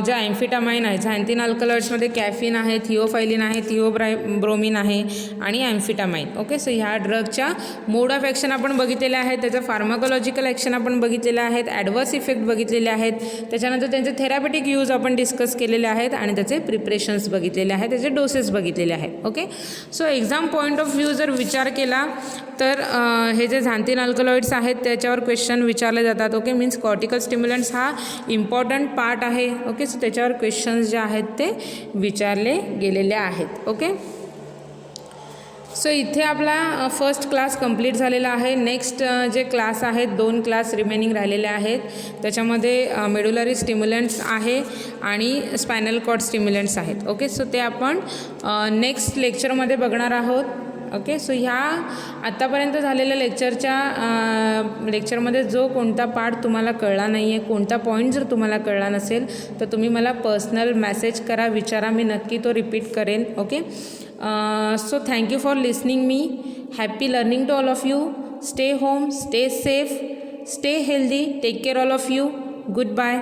ज्या ॲम्फिटामाइन आहे झॅन्थिन अल्कलॉइड्समध्ये कॅफिन आहे, थिओफायलिन आहे, थिओब्रोमिन आहे आणि ॲम्फिटामाइन. ओके, सो ह्या ड्रगच्या मोड ऑफ ॲक्शन आपण बघितलेले आहेत, त्याचं फार्माकोलॉजिकल ॲक्शन आपण बघितलेले आहेत, ॲडवर्स इफेक्ट बघितलेले आहेत, त्याच्यानंतर त्यांचे थेरापेटिक यूज आपण डिस्कस केलेले आहेत आणि त्याचे प्रिपरेशन्स बघितलेले आहेत, त्याचे डोसेस बघितलेले आहेत. Okay, so exam point of view जर विचार केला तर हे जे झॅन्थिन अल्कलॉइड्स आहेत त्याच्यावर क्वेश्चन विचारले जातात. ओके, मीन्स कॉर्टिकल स्टिम्युलंट्स हा इम्पॉर्टंट पार्ट आहे. ओके, सो त्याच्यावर क्वेश्चन्स जे आहेत ते विचारले गेलेले आहेत. ओके, सो इथे आपला फर्स्ट क्लास कंप्लीट झालेला आहे. नेक्स्ट जे क्लास आहेत 2 क्लास रिमेनिंग राहिलेले आहेत. त्याच्यामध्ये मेडुलरी स्टिम्युलंट्स आहे आणि स्पायनल कॉर्ड स्टिम्युलंट्स आहेत. ओके, सो ते आपण नेक्स्ट लेक्चरमध्ये बघणार आहोत. ओके, सो ह्या आत्तापर्यंत झालेल्या लेक्चरमध्ये जो कोणता पार्ट तुम्हाला कळला नाही आहे, कोणता पॉईंट जर तुम्हाला कळला नसेल तर तुम्ही मला पर्सनल मेसेज करा, विचारा, मी नक्की तो रिपीट करेन. Okay, so thank you for listening me. Happy learning to all of you. Stay home, stay safe, stay healthy, take care all of you. Good bye.